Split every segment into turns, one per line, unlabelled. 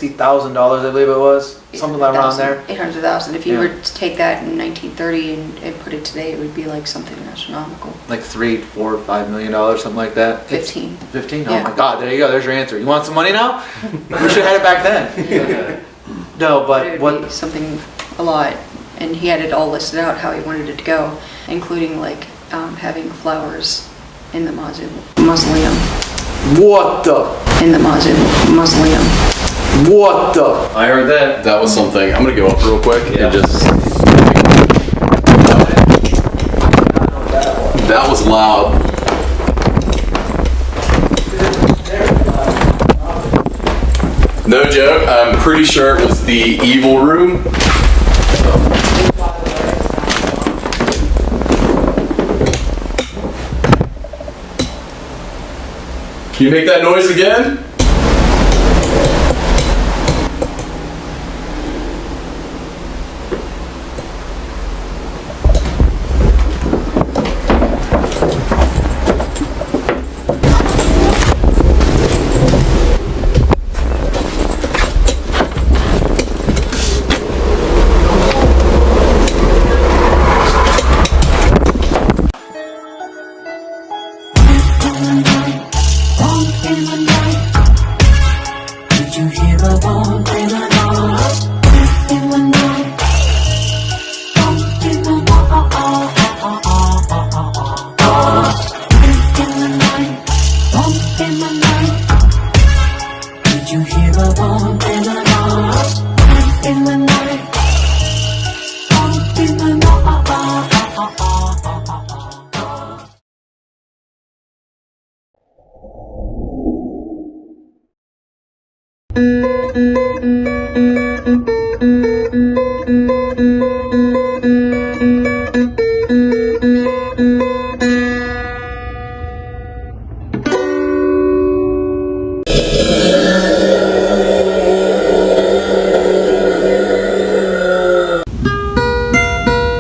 $60,000, I believe it was, something around there.
800,000. If you were to take that in 1930 and put it today, it would be like something astronomical.
Like $3, $4, $5 million, something like that.
15.
15?
Yeah.
Oh my God! There you go. There's your answer. You want some money now? We should have had it back then. No, but
It would
what?
be something a lot, and he had it all listed out how he wanted it to go, including like having flowers in the mausoleum.
What the?
In the mausoleum.
What the?
I heard that. That was something. I'm gonna go up real quick and just. That was loud. No joke. I'm pretty sure it was the evil room. Can you make that noise again?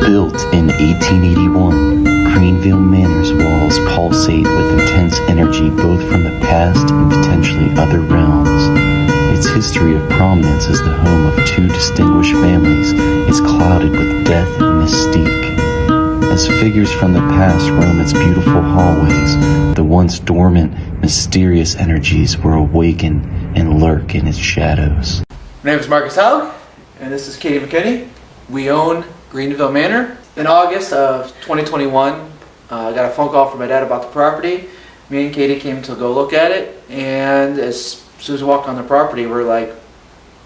Built in 1881, Greenville Manor's walls pulsate with intense energy both from the past and potentially other realms. Its history of prominence as the home of two distinguished families is clouded with death and mystique. As figures from the past roam its beautiful hallways, the once dormant, mysterious energies will awaken and lurk in its shadows.
My name is Marcus Haug, and this is Katie McKenney. We own Greenville Manor. In August of 2021, I got a phone call from my dad about the property. Me and Katie came to go look at it, and as soon as we walked on the property, we're like,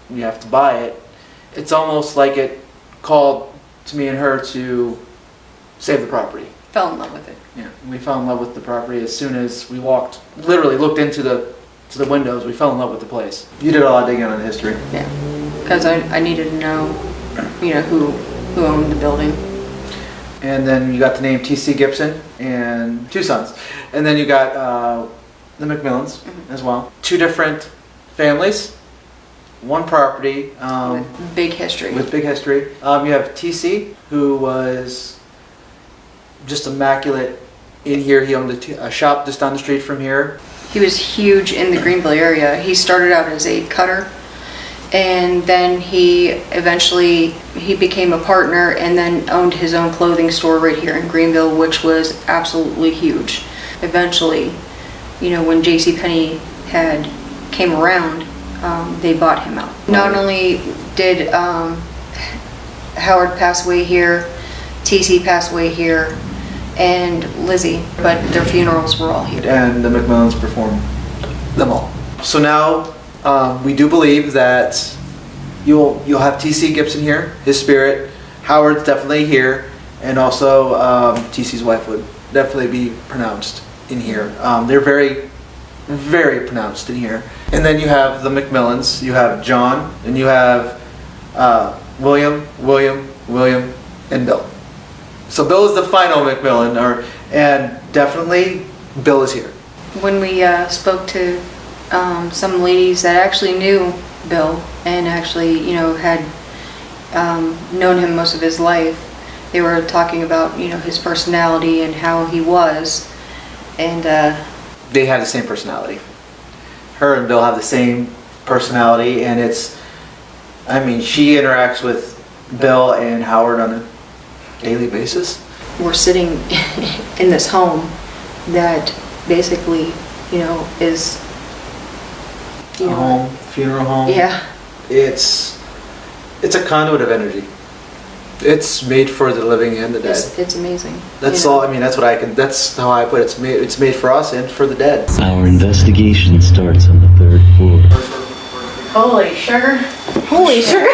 we have to buy it. It's almost like it called to me and her to save the property.
Fell in love with it.
Yeah, we fell in love with the property as soon as we walked, literally looked into the windows. We fell in love with the place. You did a lot of digging on the history.
Yeah, because I needed to know, who owned the building.
And then you got the name T.C. Gibson and two sons. And then you got the McMillans as well. Two different families, one property.
With big history.
With big history. You have T.C., who was just immaculate in here. He owned a shop just down the street from here.
He was huge in the Greenville area. He started out as a cutter, and then he became a partner and then owned his own clothing store right here in Greenville, which was absolutely huge. Eventually, when JCPenney came around, they bought him out. Not only did Howard pass away here, TC passed away here, and Lizzie, but their funerals were all here.
And the McMillans performed them all. So now we do believe that you'll have T.C. Gibson here, his spirit. Howard's definitely here, and also T.C.'s wife would definitely be pronounced in here. They're very, very pronounced in here. And then you have the McMillans. You have John, and you have William, and Bill. So Bill is the final McMillan, and definitely Bill is here.
When we spoke to some ladies that actually knew Bill and actually, had known him most of his life, they were talking about, his personality and how he was, and
they have the same personality. Her and Bill have the same personality, and she interacts with Bill and Howard on a daily basis.
We're sitting in this home that basically, is,
A home, funeral home.
Yeah.
It's a conduit of energy. It's made for the living and the dead.
It's amazing.
That's all. That's how I put it. It's made for us and for the dead.
Our investigation starts on the 3rd floor.
Holy sugar.
Holy sugar!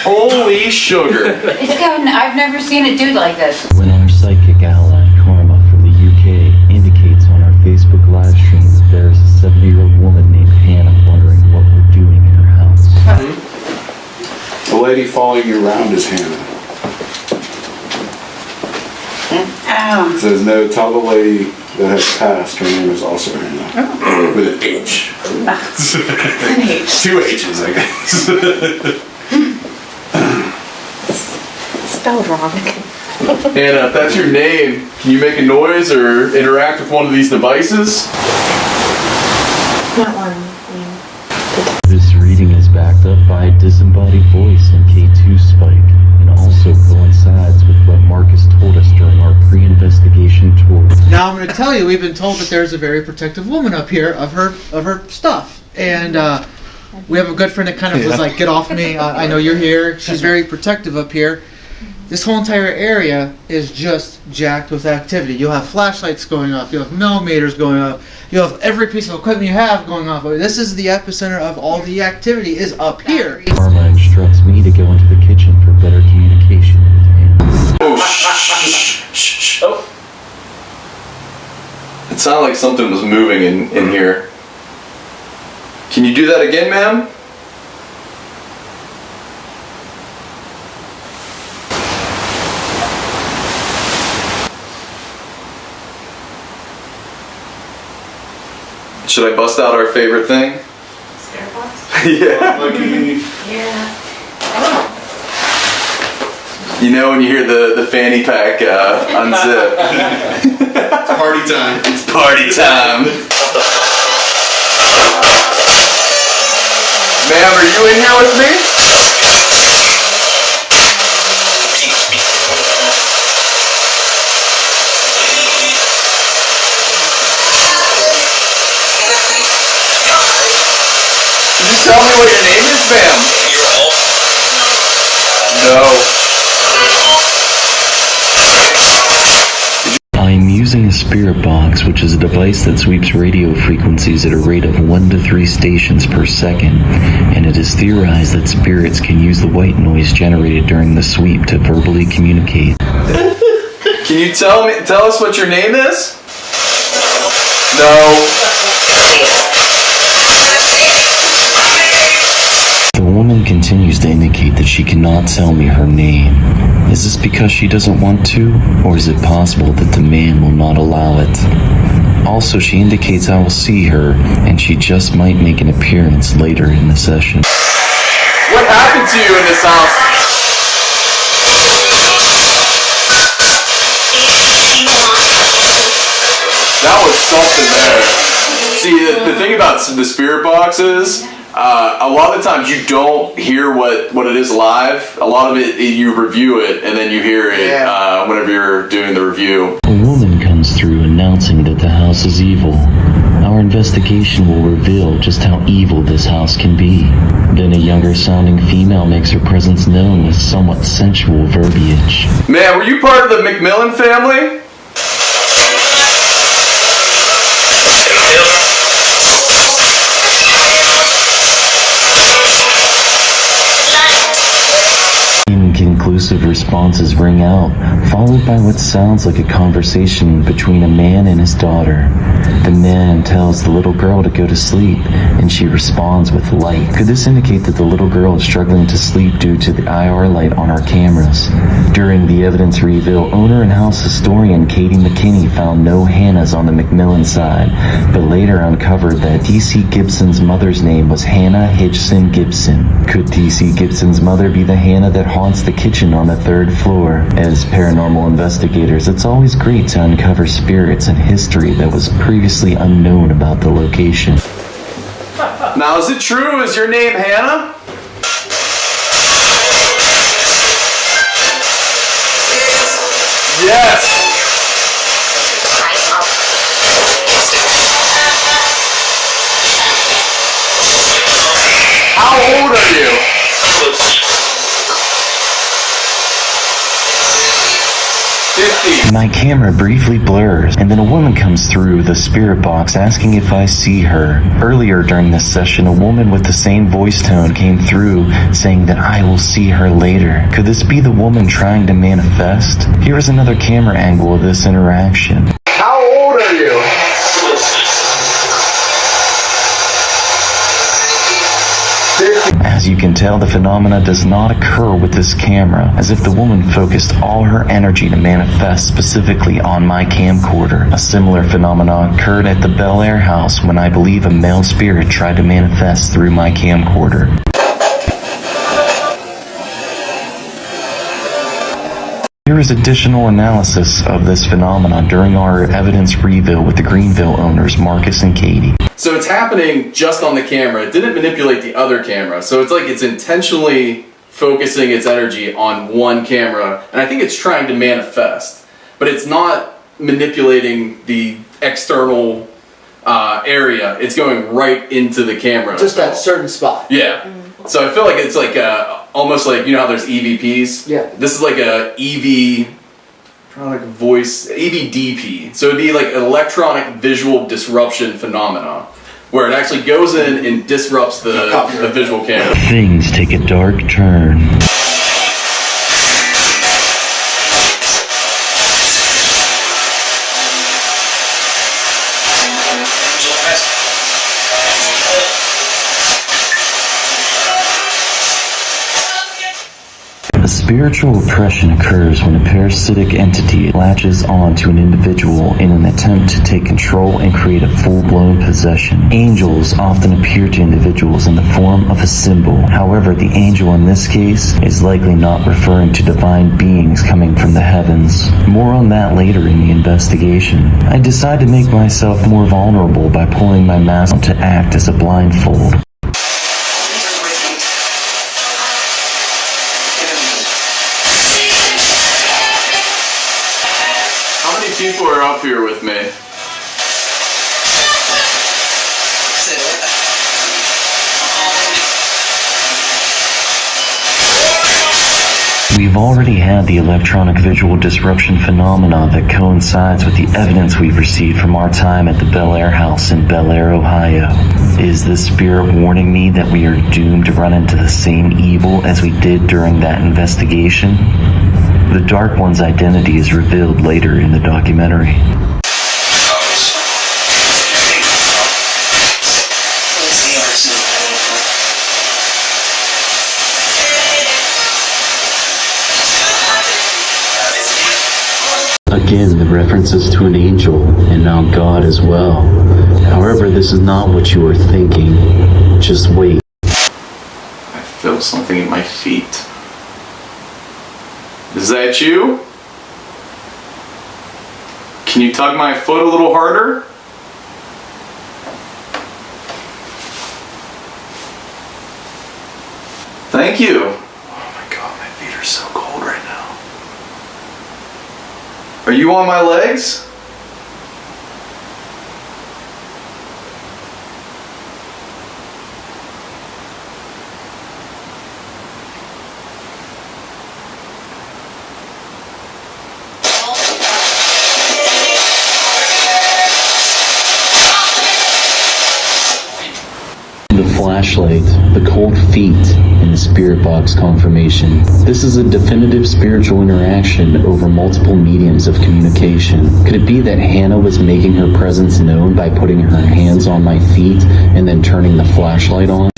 Holy sugar.
It's Kevin, I've never seen a dude like this.
When our psychic ally, Karma from the UK, indicates on our Facebook live stream that there is a 70-year-old woman named Hannah wondering what we're doing in her house.
The lady following you around is Hannah. It says, no, tell the lady that has passed, her name is also Hannah. With an H.
An H.
2 H's, I guess.
Spelled wrong.
Hannah, if that's your name, can you make a noise or interact with one of these devices?
Not one.
This reading is backed up by a disembodied voice in K2 Spike, and also coincides with what Marcus told us during our pre-investigation tour.
Now I'm going to tell you, we've been told that there's a very protective woman up here of her stuff, and we have a good friend that kind of was like, "Get off me! I know you're here." She's very protective up here. This whole entire area is just jacked with activity. You'll have flashlights going off. You'll have millimeters going off. You'll have every piece of equipment you have going off. This is the epicenter of all the activity is up here.
Karma instructs me to go into the kitchen for better communication with him.
Oh, shh. Oh. It sounded like something was moving in here. Can you do that again, ma'am? Should I bust out our favorite thing?
Scare box?
Yeah.
Yeah.
You know when you hear the fanny pack unzip.
It's party time.
It's party time. Ma'am, are you in here with me? Can you tell me what your name is, ma'am? No.
I'm using a spirit box, which is a device that sweeps radio frequencies at a rate of 1 to 3 stations per second, and it is theorized that spirits can use the white noise generated during the sweep to verbally communicate.
Can you tell us what your name is? No.
The woman continues to indicate that she cannot tell me her name. Is this because she doesn't want to, or is it possible that the man will not allow it? Also, she indicates I will see her, and she just might make an appearance later in the session.
What happened to you in this house? That was something there. See, the thing about the spirit boxes, a lot of the times you don't hear what it is live. A lot of it, you review it, and then you hear it whenever you're doing the review.
A woman comes through announcing that the house is evil. Our investigation will reveal just how evil this house can be. Then a younger sounding female makes her presence known with somewhat sensual verbiage.
Man, were you part of the McMillan family?
Inconclusive responses ring out, followed by what sounds like a conversation between a man and his daughter. The man tells the little girl to go to sleep, and she responds with light. Could this indicate that the little girl is struggling to sleep due to the IR light on our cameras? During the evidence reveal, owner and house historian Katie McKenney found no Hannahs on the McMillan side, but later uncovered that T.C. Gibson's mother's name was Hannah Hitchson Gibson. Could T.C. Gibson's mother be the Hannah that haunts the kitchen on the 3rd floor? As paranormal investigators, it's always great to uncover spirits and history that was previously unknown about the location.
Now, is it true? Is your name Hannah? Yes. How old are you?
My camera briefly blurs, and then a woman comes through the spirit box asking if I see her. Earlier during this session, a woman with the same voice tone came through saying that I will see her later. Could this be the woman trying to manifest? Here is another camera angle of this interaction.
How old are you?
As you can tell, the phenomena does not occur with this camera, as if the woman focused all her energy to manifest specifically on my camcorder. A similar phenomenon occurred at the Bel Air house when I believe a male spirit tried to manifest through my camcorder. Here is additional analysis of this phenomenon during our evidence reveal with the Greenville owners, Marcus and Katie.
So it's happening just on the camera. It didn't manipulate the other camera. So it's like it's intentionally focusing its energy on one camera. And I think it's trying to manifest. But it's not manipulating the external area. It's going right into the camera.
Just that certain spot.
Yeah. So I feel like it's like almost like, you know how there's EVPs?
Yeah.
This is like a electronic voice, EVDP. So it'd be like an electronic visual disruption phenomena, where it actually goes in and disrupts the visual camera.
Things take a dark turn. A spiritual oppression occurs when a parasitic entity latches on to an individual in an attempt to take control and create a full-blown possession. Angels often appear to individuals in the form of a symbol. However, the angel in this case is likely not referring to divine beings coming from the heavens. More on that later in the investigation. I decide to make myself more vulnerable by pulling my mask on to act as a blindfold.
People are up here with me.
We've already had the electronic visual disruption phenomena that coincides with the evidence we've received from our time at the Bel Air house in Bel Air, Ohio. Is this spirit warning me that we are doomed to run into the same evil as we did during that investigation? The Dark One's identity is revealed later in the documentary. Again, the references to an angel, and now God as well. However, this is not what you are thinking. Just wait.
I feel something in my feet. Is that you? Can you tug my foot a little harder? Thank you. Oh my God, my feet are so cold right now. Are you on my legs?
Flashlight, the cold feet, and the spirit box confirmation. This is a definitive spiritual interaction over multiple mediums of communication. Could it be that Hannah was making her presence known by putting her hands on my feet and then turning the flashlight on?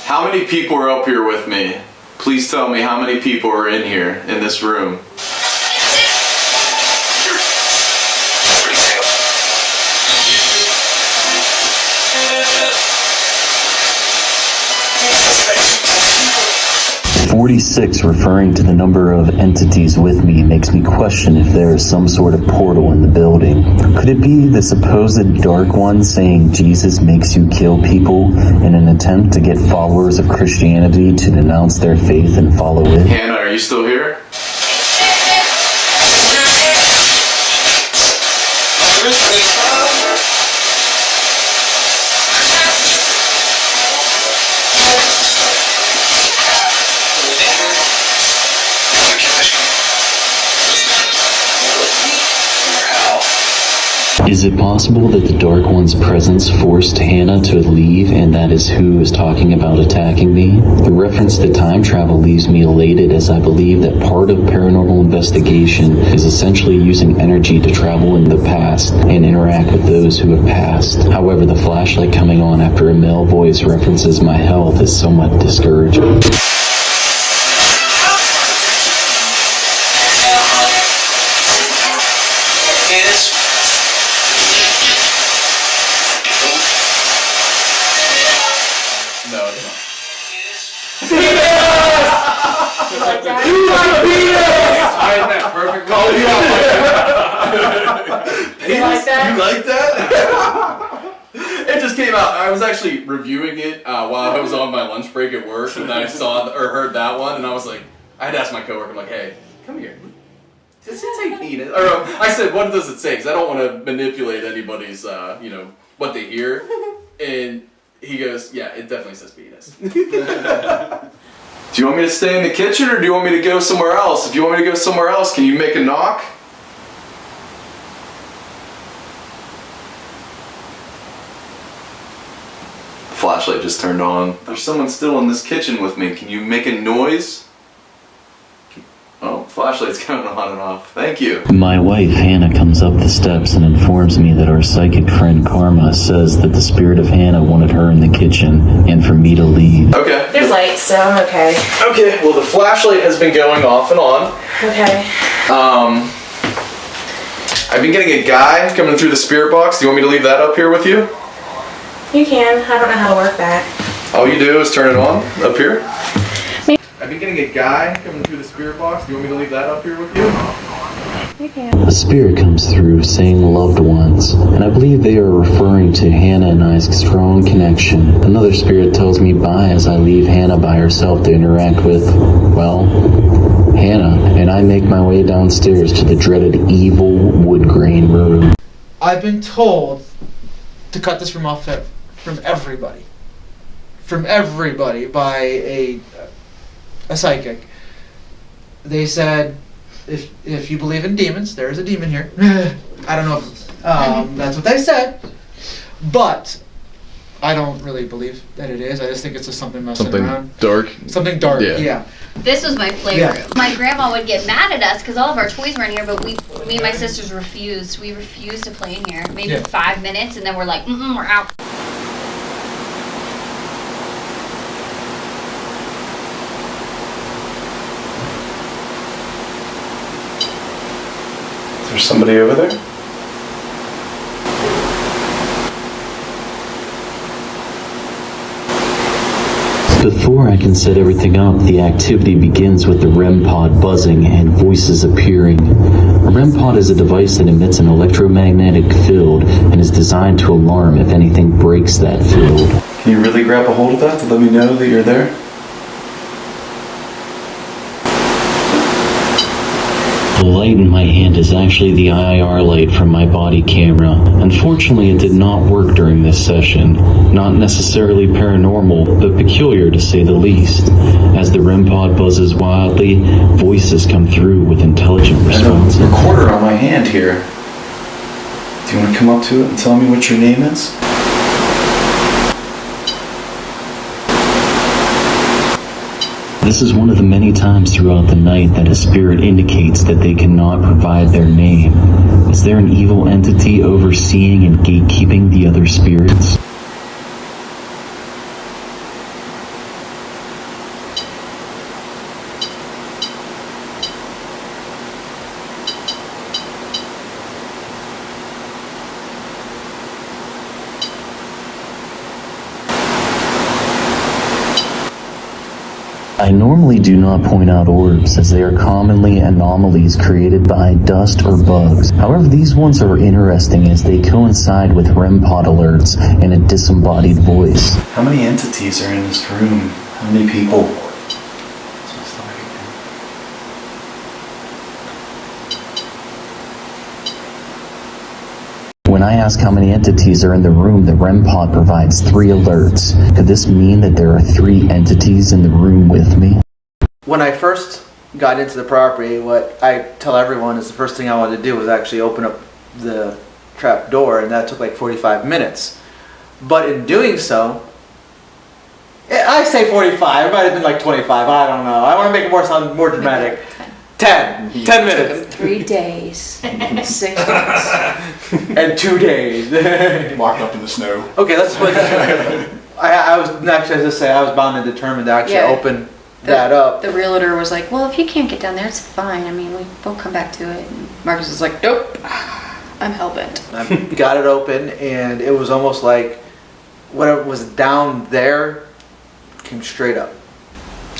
How many people are up here with me? Please tell me how many people are in here, in this room.
46 referring to the number of entities with me makes me question if there is some sort of portal in the building. Could it be the supposed Dark One saying Jesus makes you kill people in an attempt to get followers of Christianity to denounce their faith and follow it?
Hannah, are you still here?
Is it possible that the Dark One's presence forced Hannah to leave and that is who is talking about attacking me? The reference to time travel leaves me elated as I believe that part of paranormal investigation is essentially using energy to travel in the past and interact with those who have passed. However, the flashlight coming on after a male voice references my health is somewhat discouraging.
No, it's not.
Perfect.
Call you out.
You like that?
You like that? It just came out. I was actually reviewing it while I was on my lunch break at work, and I saw or heard that one, and I was like, I had to ask my coworker, I'm like, hey, come here. Does it say penis? Or I said, what does it say? Because I don't want to manipulate anybody's, what they hear. And he goes, yeah, it definitely says penis. Do you want me to stay in the kitchen, or do you want me to go somewhere else? If you want me to go somewhere else, can you make a knock? Flashlight just turned on. There's someone still in this kitchen with me. Can you make a noise? Oh, flashlight's coming on and off. Thank you.
My wife, Hannah, comes up the steps and informs me that our psychic friend Karma says that the spirit of Hannah wanted her in the kitchen and for me to leave.
Okay.
There's lights, so I'm okay.
Okay, well the flashlight has been going off and on.
Okay.
I've been getting a guy coming through the spirit box. Do you want me to leave that up here with you?
You can. I don't know how to work that.
All you do is turn it on up here. I've been getting a guy coming through the spirit box. Do you want me to leave that up here with you?
You can.
A spirit comes through saying loved ones, and I believe they are referring to Hannah and I's strong connection. Another spirit tells me bye as I leave Hannah by herself to interact with, well, Hannah, and I make my way downstairs to the dreaded evil wood grain room.
I've been told to cut this from everybody. From everybody by a psychic. They said, if you believe in demons, there is a demon here. I don't know if that's what they said, but I don't really believe that it is. I just think it's just something messing around.
Dark.
Something dark, yeah.
This was my playroom.
Yeah.
My grandma would get mad at us because all of our toys were in here, but me and my sisters refused. We refused to play in here. Maybe 5 minutes, and then we're like, we're out.
Is there somebody over there?
Before I can set everything up, the activity begins with the REM pod buzzing and voices appearing. A REM pod is a device that emits an electromagnetic field and is designed to alarm if anything breaks that field.
Can you really grab a hold of that to let me know that you're there?
The light in my hand is actually the IR light from my body camera. Unfortunately, it did not work during this session. Not necessarily paranormal, but peculiar to say the least. As the REM pod buzzes wildly, voices come through with intelligent responses.
There's a recorder on my hand here. Do you want to come up to it and tell me what your name is?
This is one of the many times throughout the night that a spirit indicates that they cannot provide their name. Is there an evil entity overseeing and gatekeeping the other spirits? I I normally do not point out orbs, as they are commonly anomalies created by dust or bugs. However, these ones are interesting as they coincide with REM pod alerts and a disembodied voice.
How many entities are in this room? How many people?
When I ask how many entities are in the room, the REM pod provides 3 alerts. Could this mean that there are 3 entities in the room with me?
When I first got into the property, what I tell everyone is the first thing I wanted to do was actually open up the trap door, and that took like 45 minutes. But in doing so, I say 45, it might have been like 25, I don't know. I want to make it sound more dramatic. 10 minutes.
3 days, 6 months.
And 2 days.
Locked up in the snow.
Okay, let's put that. I was next, as I say, I was bound and determined to actually open that up.
The realtor was like, well, if you can't get down there, it's fine. I mean, we'll come back to it. And Marcus was like, nope, I'm hellbent.
I got it open, and it was almost like whatever was down there came straight up.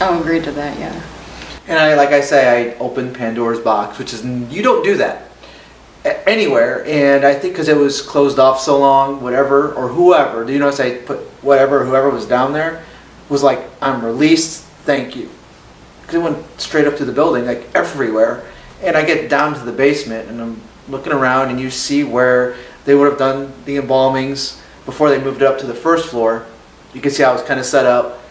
I'll agree to that, yeah.
And I opened Pandora's box, which is, you don't do that anywhere. And I think because it was closed off so long, whoever I put whoever was down there was like, I'm released, thank you. Because it went straight up to the building, like everywhere. And I get down to the basement, and I'm looking around, and you see where they would have done the embalmings before they moved it up to the first floor. You can see how it's kind of set up.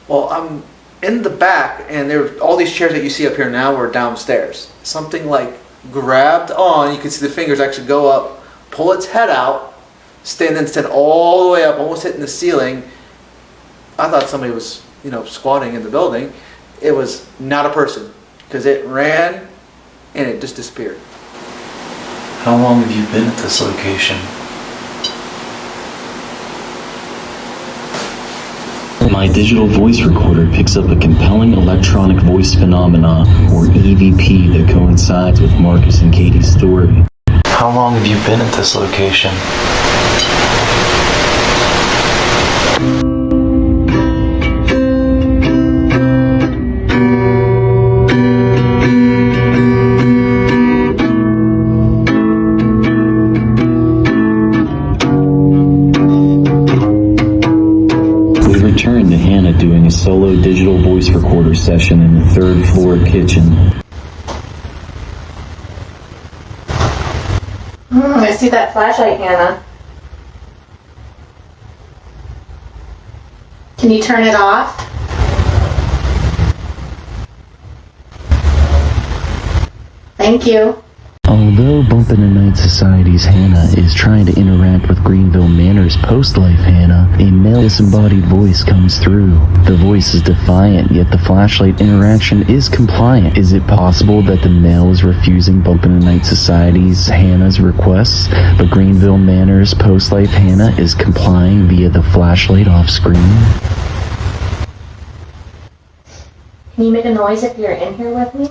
Well, I'm in the back, and all these chairs that you see up here now were downstairs. Something like grabbed on, you can see the fingers actually go up, pull its head out, stand all the way up, almost hitting the ceiling. I thought somebody was, squatting in the building. It was not a person, because it ran and it just disappeared.
How long have you been at this location?
My digital voice recorder picks up a compelling electronic voice phenomena, or EVP, that coincides with Marcus and Katie's story.
How long have you been at this location?
Return to Hannah doing a solo digital voice recorder session in the 3rd floor kitchen.
I see that flashlight, Hannah. Can you turn it off? Thank you.
Although Bumpin' the Night Society's Hannah is trying to interact with Greenville Manor's post-life Hannah, a male disembodied voice comes through. The voice is defiant, yet the flashlight interaction is compliant. Is it possible that the male is refusing Bumpin' the Night Society's Hannah's requests, but Greenville Manor's post-life Hannah is complying via the flashlight off-screen?
Can you make a noise if you're in here with me?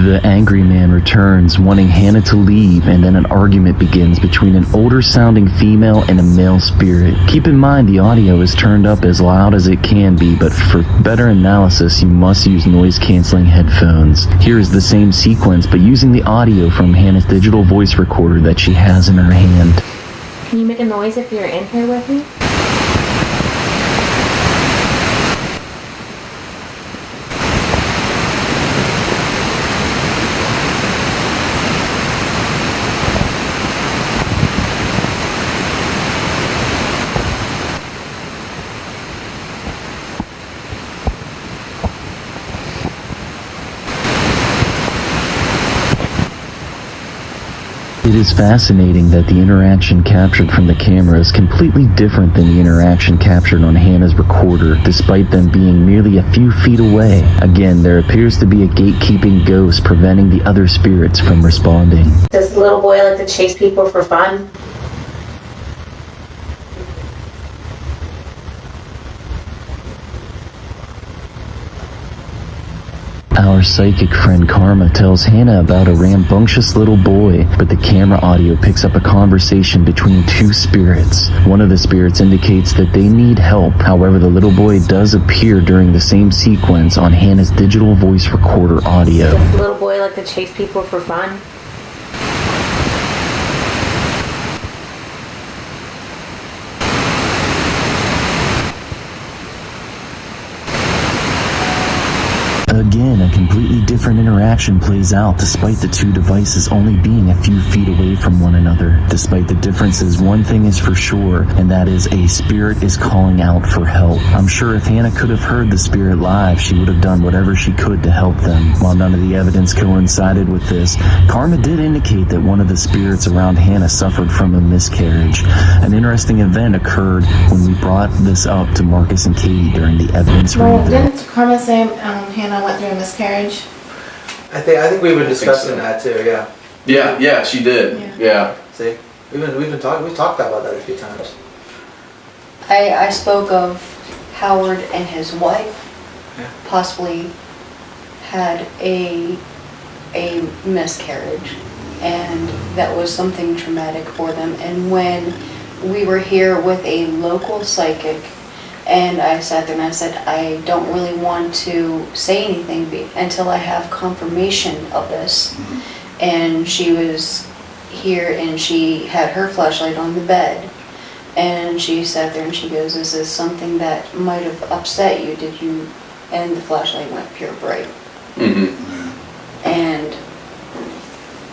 The angry man returns, wanting Hannah to leave, and then an argument begins between an older-sounding female and a male spirit. Keep in mind the audio is turned up as loud as it can be, but for better analysis, you must use noise-canceling headphones. Here is the same sequence, but using the audio from Hannah's digital voice recorder that she has in her hand.
Can you make a noise if you're in here with me?
It is fascinating that the interaction captured from the camera is completely different than the interaction captured on Hannah's recorder, despite them being merely a few feet away. Again, there appears to be a gatekeeping ghost preventing the other spirits from responding.
Does the little boy like to chase people for fun?
Our psychic friend Karma tells Hannah about a rambunctious little boy, but the camera audio picks up a conversation between two spirits. One of the spirits indicates that they need help. However, the little boy does appear during the same sequence on Hannah's digital voice recorder audio.
Does the little boy like to chase people for fun?
Again, a completely different interaction plays out despite the two devices only being a few feet away from one another. Despite the differences, one thing is for sure, and that is a spirit is calling out for help. I'm sure if Hannah could have heard the spirit live, she would have done whatever she could to help them. While none of the evidence coincided with this, Karma did indicate that one of the spirits around Hannah suffered from a miscarriage. An interesting event occurred when we brought this up to Marcus and Katie during the evidence
Well,
reading.
didn't Karma say Hannah went through a miscarriage?
I think we've been discussing that too. Yeah.
Yeah, she did. Yeah.
See, we've talked about that a few times.
I spoke of Howard and his wife possibly had a miscarriage, and that was something traumatic for them. And when we were here with a local psychic, and I sat there and I said, I don't really want to say anything until I have confirmation of this. And she was here and she had her flashlight on the bed. And she sat there and she goes, is this something that might have upset you? Did you? And the flashlight went pure bright.
Mm-hmm.
And,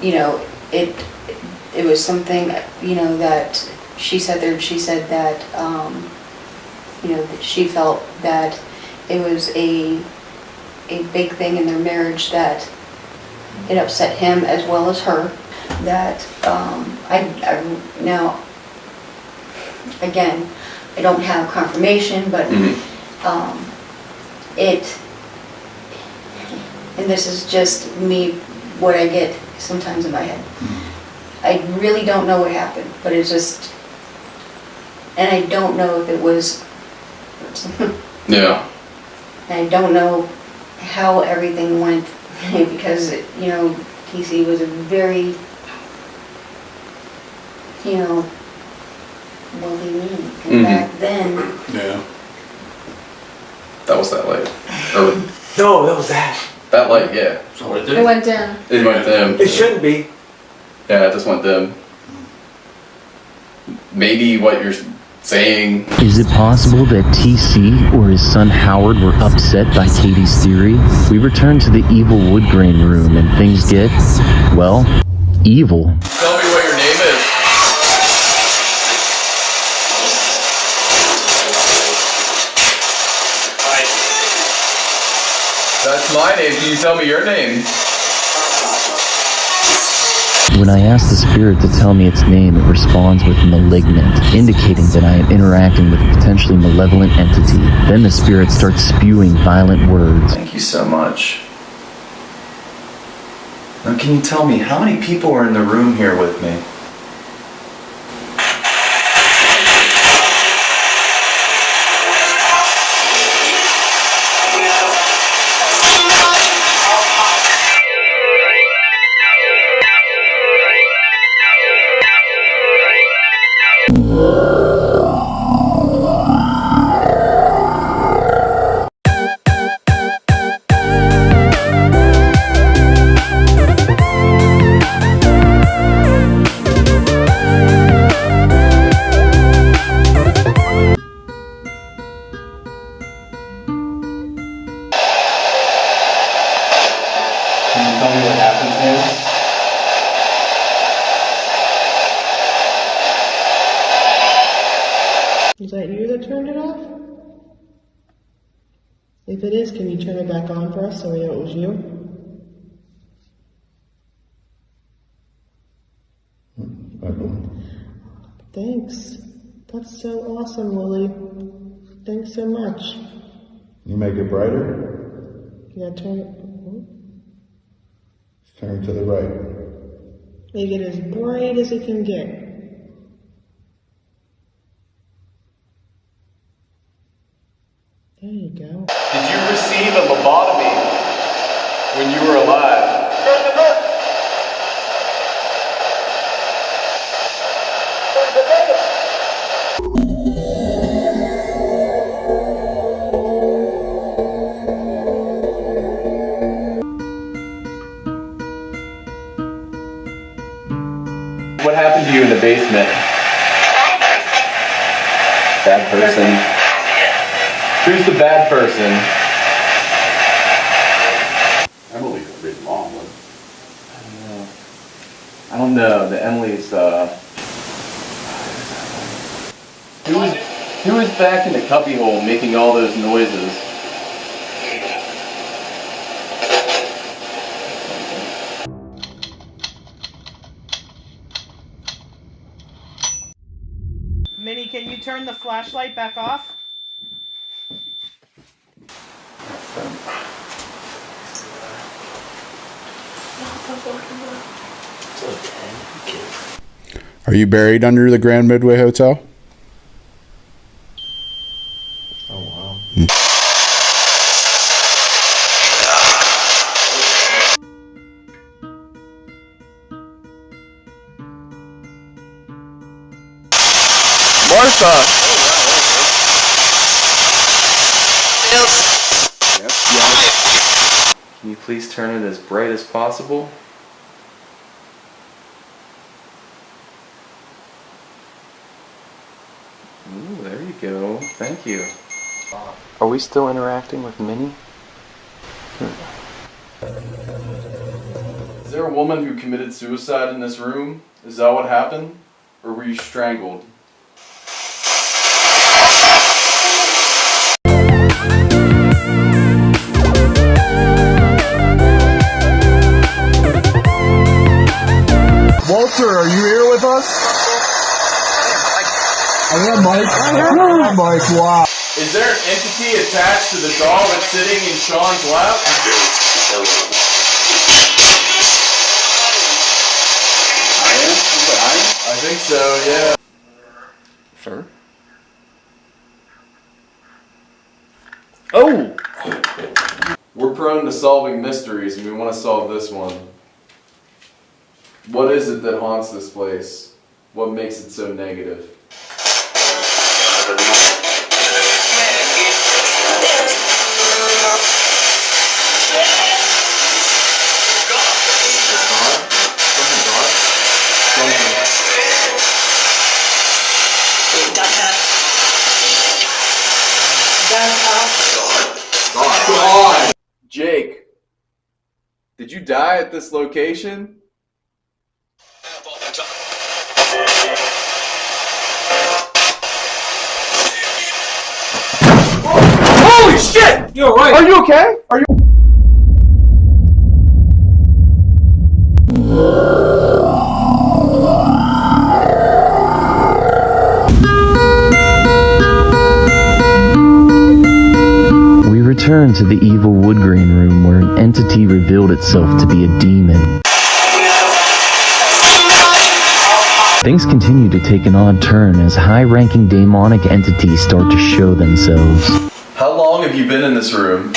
you know, it was something, you know, that she sat there and she said that, you know, that she felt that it was a big thing in their marriage, that it upset him as well as her. That now, again, I don't have confirmation, but it, and this is just me, what I get sometimes in my head. I really don't know what happened, but it's just, and I don't know if it was.
Yeah.
I don't know how everything went because, you know, TC was a very, you know, lovely man. And back then.
Yeah. That was that light. Or
No, that was that.
that light, yeah.
So what it
It
did?
went down.
It went dim.
It shouldn't be.
Yeah, it just went dim. Maybe what you're saying.
Is it possible that TC or his son Howard were upset by Katie's theory? We return to the evil wood grain room and things get, well, evil.
Tell me what your name is. That's my name. Can you tell me your name?
When I ask the spirit to tell me its name, it responds with malignant, indicating that I am interacting with a potentially malevolent entity. Then the spirit starts spewing violent words.
Thank you so much. Now can you tell me how many people are in the room here with me?
Can you tell me what happened here?
Is that you that turned it off? If it is, can you turn it back on for us so we know it was you? Thanks. That's so awesome, Lily. Thanks so much.
You make it brighter?
Yeah, turn it.
Turn to the right.
Make it as bright as it can get. There you go.
Did you receive a lobotomy? when you were alive. What happened to you in the basement? Bad person. Who's the bad person?
Emily got really long.
I don't know. The Emily's, Who was back in the cubbyhole making all those noises?
Minnie, can you turn the flashlight back off?
Are you buried under the Grand Midway Hotel?
Oh, wow.
Martha! Yes. Can you please turn it as bright as possible? Ooh, there you go. Thank you. Are we still interacting with Minnie? Is there a woman who committed suicide in this room? Is that what happened? Or were you strangled?
Walter, are you here with us? I am Mike. I am Mike. Wow.
Is there an entity attached to the doll that's sitting in Sean's lap? I think so, yeah. Sir? Oh! We're prone to solving mysteries, and we want to solve this one. What is it that haunts this place? What makes it so negative? God. Jake, did you die at this location? Holy shit!
You're right.
Are you okay? Are you?
We return to the evil wood grain room where an entity revealed itself to be a demon. Things continue to take an odd turn as high-ranking daemonic entities start to show themselves.
How long have you been in this room?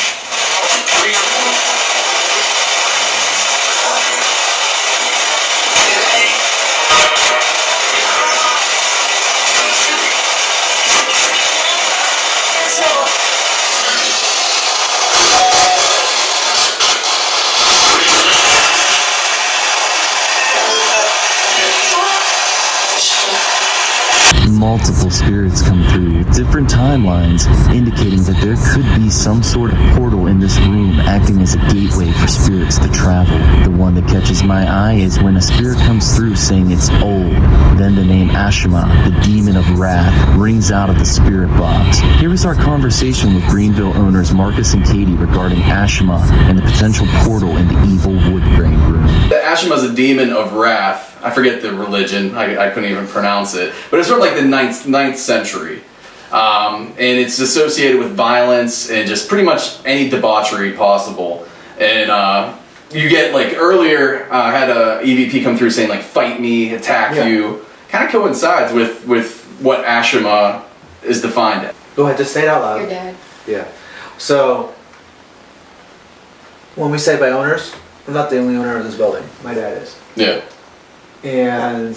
Multiple spirits come through with different timelines, indicating that there could be some sort of portal in this room acting as a gateway for spirits to travel. The one that catches my eye is when a spirit comes through saying it's old. Then the name Ashima, the demon of wrath, rings out of the spirit box. Here is our conversation with Greenville owners Marcus and Katie regarding Ashima and the potential portal in the evil wood grain room.
The Ashima is a demon of wrath. I forget the religion. I couldn't even pronounce it. But it's sort of like the 9th century. And it's associated with violence and just pretty much any debauchery possible. And you get, like, earlier, had a EVP come through saying, like, fight me, attack you. Kind of coincides with what Ashima is defined as.
Go ahead, just say it out loud.
Your dad.
Yeah. So, when we say by owners, we're not the only owner of this building. My dad is.
Yeah.
And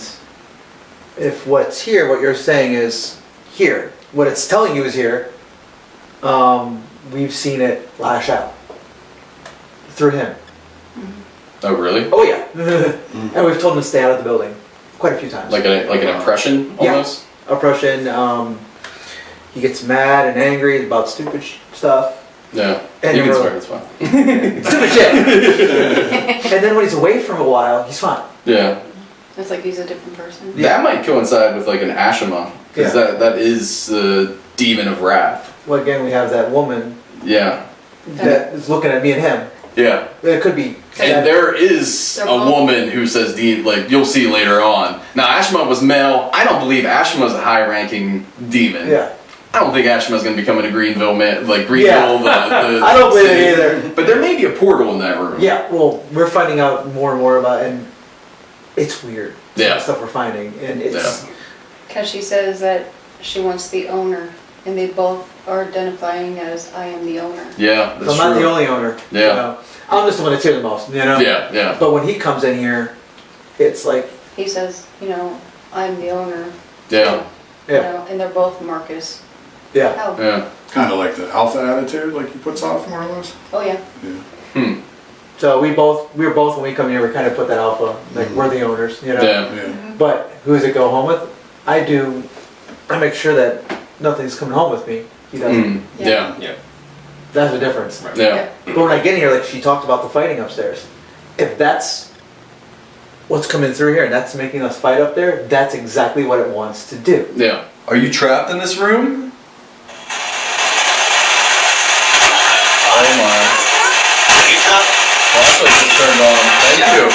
if what's here, what you're saying is here, what it's telling you is here, we've seen it lash out through him.
Oh, really?
Oh yeah. And we've told him to stay out of the building quite a few times.
Like an impression, almost?
Yeah, oppression. He gets mad and angry about stupid stuff.
Yeah.
And
You can swear, it's fine.
Stupid shit. And then when he's away from a while, he's fine.
Yeah.
It's like he's a different person.
That might coincide with like an Ashima, because
Yeah.
that is the demon of wrath.
Well, again, we have that woman
Yeah.
that is looking at me and him.
Yeah.
It could be.
And there is
They're
a
both-
woman who says, like, you'll see later on. Now, Ashima was male. I don't believe Ashima's a high-ranking demon.
Yeah.
I don't think Ashima's going to become a Greenville man, like
Yeah.
Greenville. The
I don't believe
city.
it either.
But there may be a portal in that room.
Yeah, well, we're finding out more and more about it, and it's weird. Some of
Yeah.
the stuff we're finding, and it's...
Because she says that she wants the owner, and they both are identifying as I am the owner.
Yeah,
So
that's
I'm not
true.
the only owner.
Yeah.
You know? I'm just the one that's here the most, you know?
Yeah, yeah.
But when he comes in here, it's like,
He says, I'm the owner.
Yeah,
yeah,
And they're both Marcus.
yeah.
Oh,
yeah.
Kind of like the alpha attitude, like he puts off more or less.
oh yeah.
Yeah.
So we're both, when we come here, we kind of put that alpha, like, we're the owners, you know?
Yeah.
Yeah.
But who does it go home with? I make sure that nothing's coming home with me. He doesn't.
Mm. Yeah.
Yeah.
That's the difference.
Yeah.
But when I get here, like she talked about the fighting upstairs. If that's what's coming through here and that's making us fight up there, that's exactly what it wants to do.
Yeah.
Are you trapped in this room? Oh my. Flashlight just turned on. Thank you.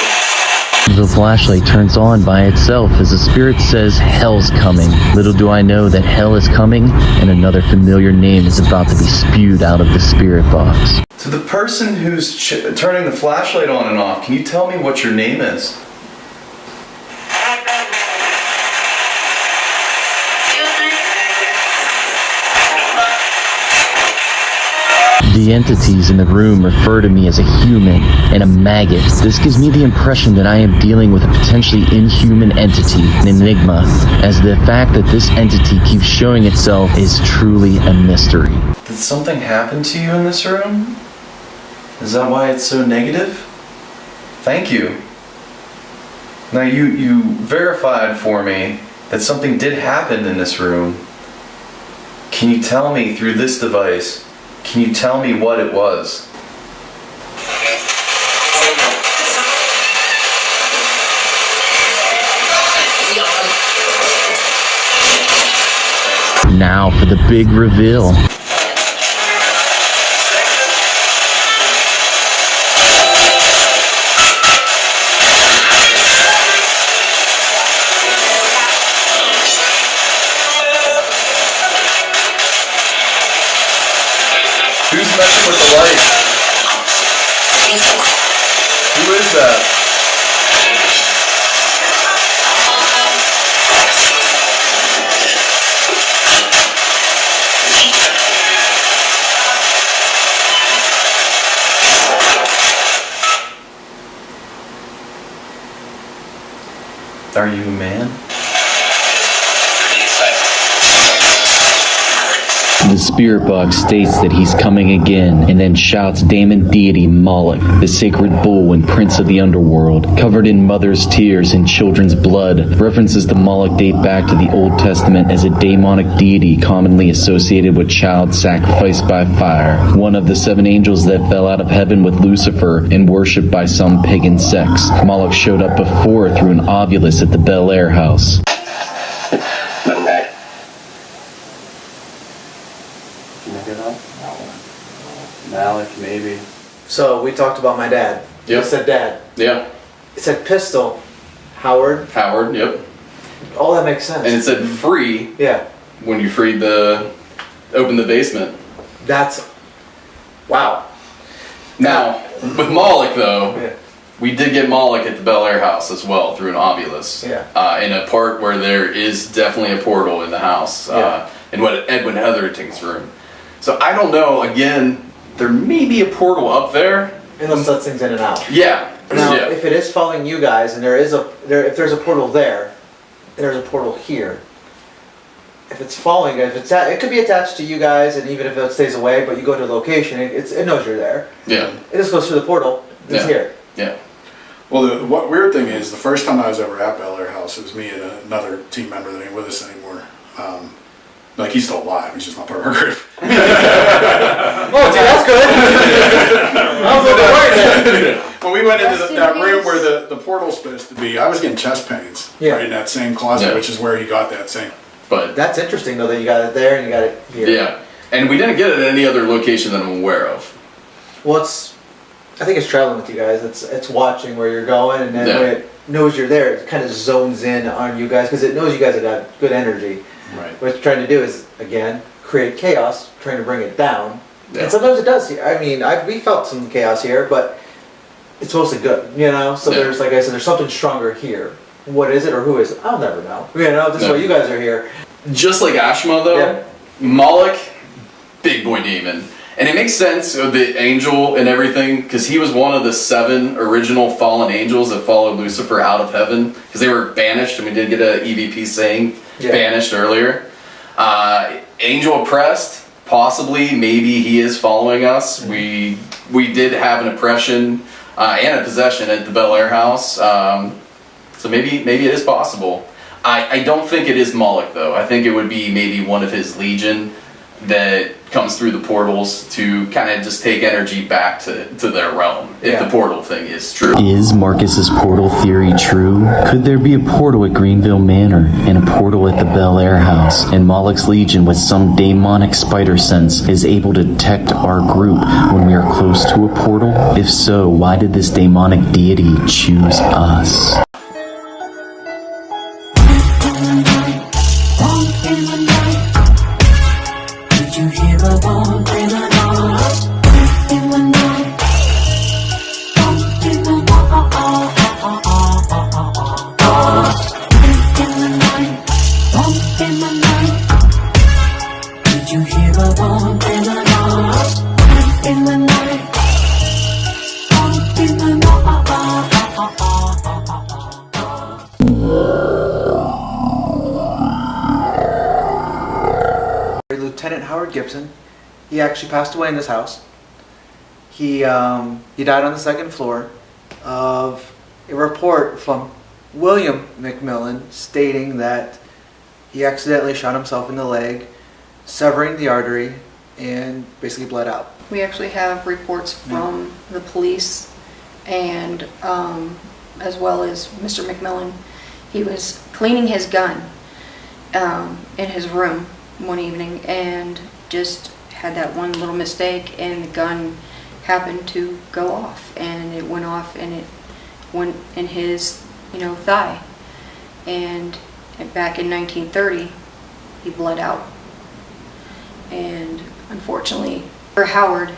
The flashlight turns on by itself as the spirit says hell's coming. Little do I know that hell is coming and another familiar name is about to be spewed out of the spirit box.
To the person who's turning the flashlight on and off, can you tell me what your name is?
The entities in the room refer to me as a human and a maggot. This gives me the impression that I am dealing with a potentially inhuman entity, an enigma, as the fact that this entity keeps showing itself is truly a mystery.
Did something happen to you in this room? Is that why it's so negative? Thank you. Now you verified for me that something did happen in this room. Can you tell me through this device, can you tell me what it was?
Now for the big reveal.
Who's messing with the light? Who is that? Are you a man?
The spirit box states that he's coming again, and then shouts daemon deity Moloch, the sacred bull and prince of the underworld, covered in mother's tears and children's blood. References to Moloch date back to the Old Testament as a daemonic deity commonly associated with child sacrificed by fire, one of the 7 angels that fell out of heaven with Lucifer and worshipped by some pagan sects. Moloch showed up before through an ovulus at the Bel Air house.
Malik, maybe.
So we talked about my dad.
Yep.
It said dad.
Yeah.
It said pistol. Howard.
Howard, yep.
All that makes sense.
And it said free
yeah.
when you opened the basement.
That's... Wow.
Now, with Moloch though,
Yeah.
we did get Moloch at the Bel Air house as well through an ovulus.
Yeah.
In a part where there is definitely a portal in the house.
Yeah.
In what Edwin Hetherington's room. So I don't know, again, there may be a portal up there,
Unless lets things in and out.
Yeah.
Now,
Yeah.
if it is following you guys, and if there's a portal there, and there's a portal here, if it's following you guys, it could be attached to you guys, and even if it stays away, but you go to a location, it knows you're there.
Yeah.
It just goes through the portal. It's here.
Yeah.
Well, what weird thing is, the first time I was ever at Bel Air House, it was me and another team member that ain't with us anymore. Like, he's still alive, he's just not part of our group.
Oh, dude, that's good. I was a little worried.
When we went into that room where the portal's supposed to be, I was getting chest pains right in that same closet, which is where he got that same.
But
that's interesting, though, that you got it there and you got it here.
Yeah. And we didn't get it at any other location that I'm aware of.
Well, I think it's traveling with you guys. It's watching where you're going, and then when it knows you're there, it kind of zones in on you guys because it knows you guys have got good energy.
Right.
What it's trying to do is, again, create chaos, trying to bring it down. Yeah. And sometimes it does. I mean, we felt some chaos here, but it's mostly good, you know? So there's, like I said, there's something stronger here. What is it or who is it? I'll never know. You know, this is why you guys are here.
Just like Ashma, though, Moloch, big boy demon. And it makes sense with the angel and everything, because he was one of the 7 original fallen angels that followed Lucifer out of heaven, because they were banished, and we did get an EVP saying banished earlier. Angel oppressed, possibly, maybe he is following us. We did have an oppression and a possession at the Bel Air House, so maybe it is possible. I don't think it is Moloch, though. I think it would be maybe one of his legion that comes through the portals to kind of just take energy back to their realm, if the portal thing is true.
Is Marcus's portal theory true? Could there be a portal at Greenville Manor and a portal at the Bel Air House, and Moloch's legion with some daemonic spider sense is able to detect our group when we are close to a portal? If so, why did this daemonic deity choose us?
You hear a bump in the night, in the night, bump in the night, in the night, bump in the night. Did you hear a bump in the night, in the night, bump in the night?
Lieutenant Howard Gibson, he actually passed away in this house. He died on the 2nd floor of a report from William McMillan stating that he accidentally shot himself in the leg, severing the artery, and basically bled out.
We actually have reports from the police and as well as Mr. McMillan. He was cleaning his gun in his room one evening and just had that one little mistake, and the gun happened to go off, and it went off and it went in his thigh, and back in 1930 he bled out, and unfortunately for Howard,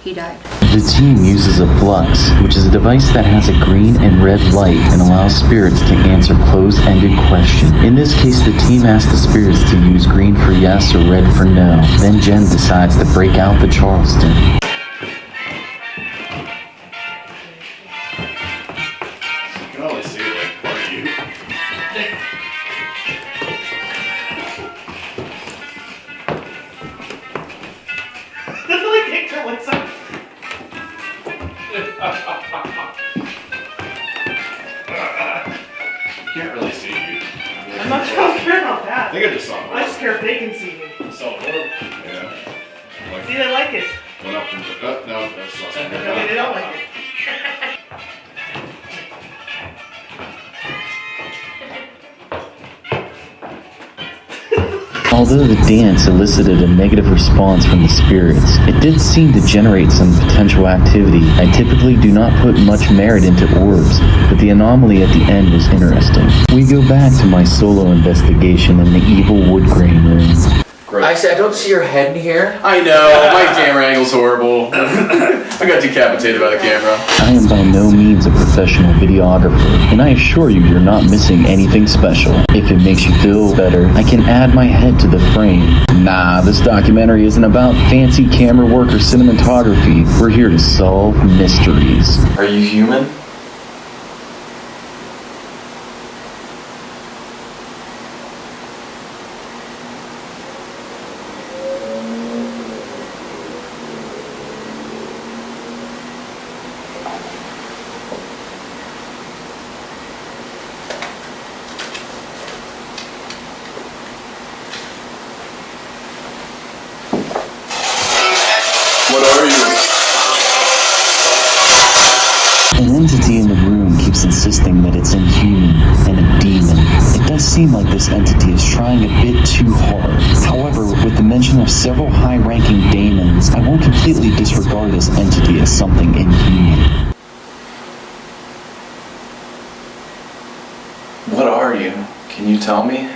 he died.
The team uses a flux, which is a device that has a green and red light and allows spirits to answer closed-ended questions. In this case, the team asks the spirits to use green for yes or red for no. Then Jen decides to break out the Charleston.
You can only see like part of you. Can't really see you.
I'm not scared about that.
I think I just saw
I'm just scared if they can see me.
I saw one. Yeah. Like,
See, they like it.
went up from the, no, that's not.
No, they don't like it.
Although the dance elicited a negative response from the spirits, it did seem to generate some potential activity. I typically do not put much merit into orbs, but the anomaly at the end was interesting. We go back to my solo investigation in the evil wood grain room.
I don't see your head in here.
I know, my camera angle's horrible. I I got decapitated by the camera.
I am by no means a professional videographer, and I assure you you're not missing anything special. If it makes you feel better, I can add my head to the frame. Nah, this documentary isn't about fancy camera work or cinematography. We're here to solve mysteries.
Are you human?
What are you?
An entity in the room keeps insisting that it's inhuman and a demon. It does seem like this entity is trying a bit too hard. However, with the mention of several high-ranking daemons, I won't completely disregard this entity as something inhuman.
What are you? Can you tell me?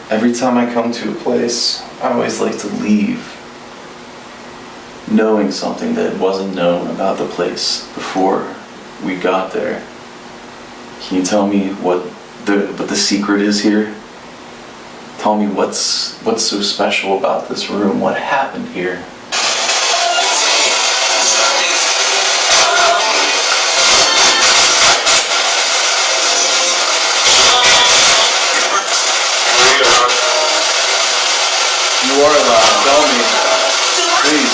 Every time I come to a place, I always like to leave knowing something that wasn't known about the place before we got there. Can you tell me what the secret is here? Tell me what's so special about this room? What happened here?
You are allowed. Tell me. Please.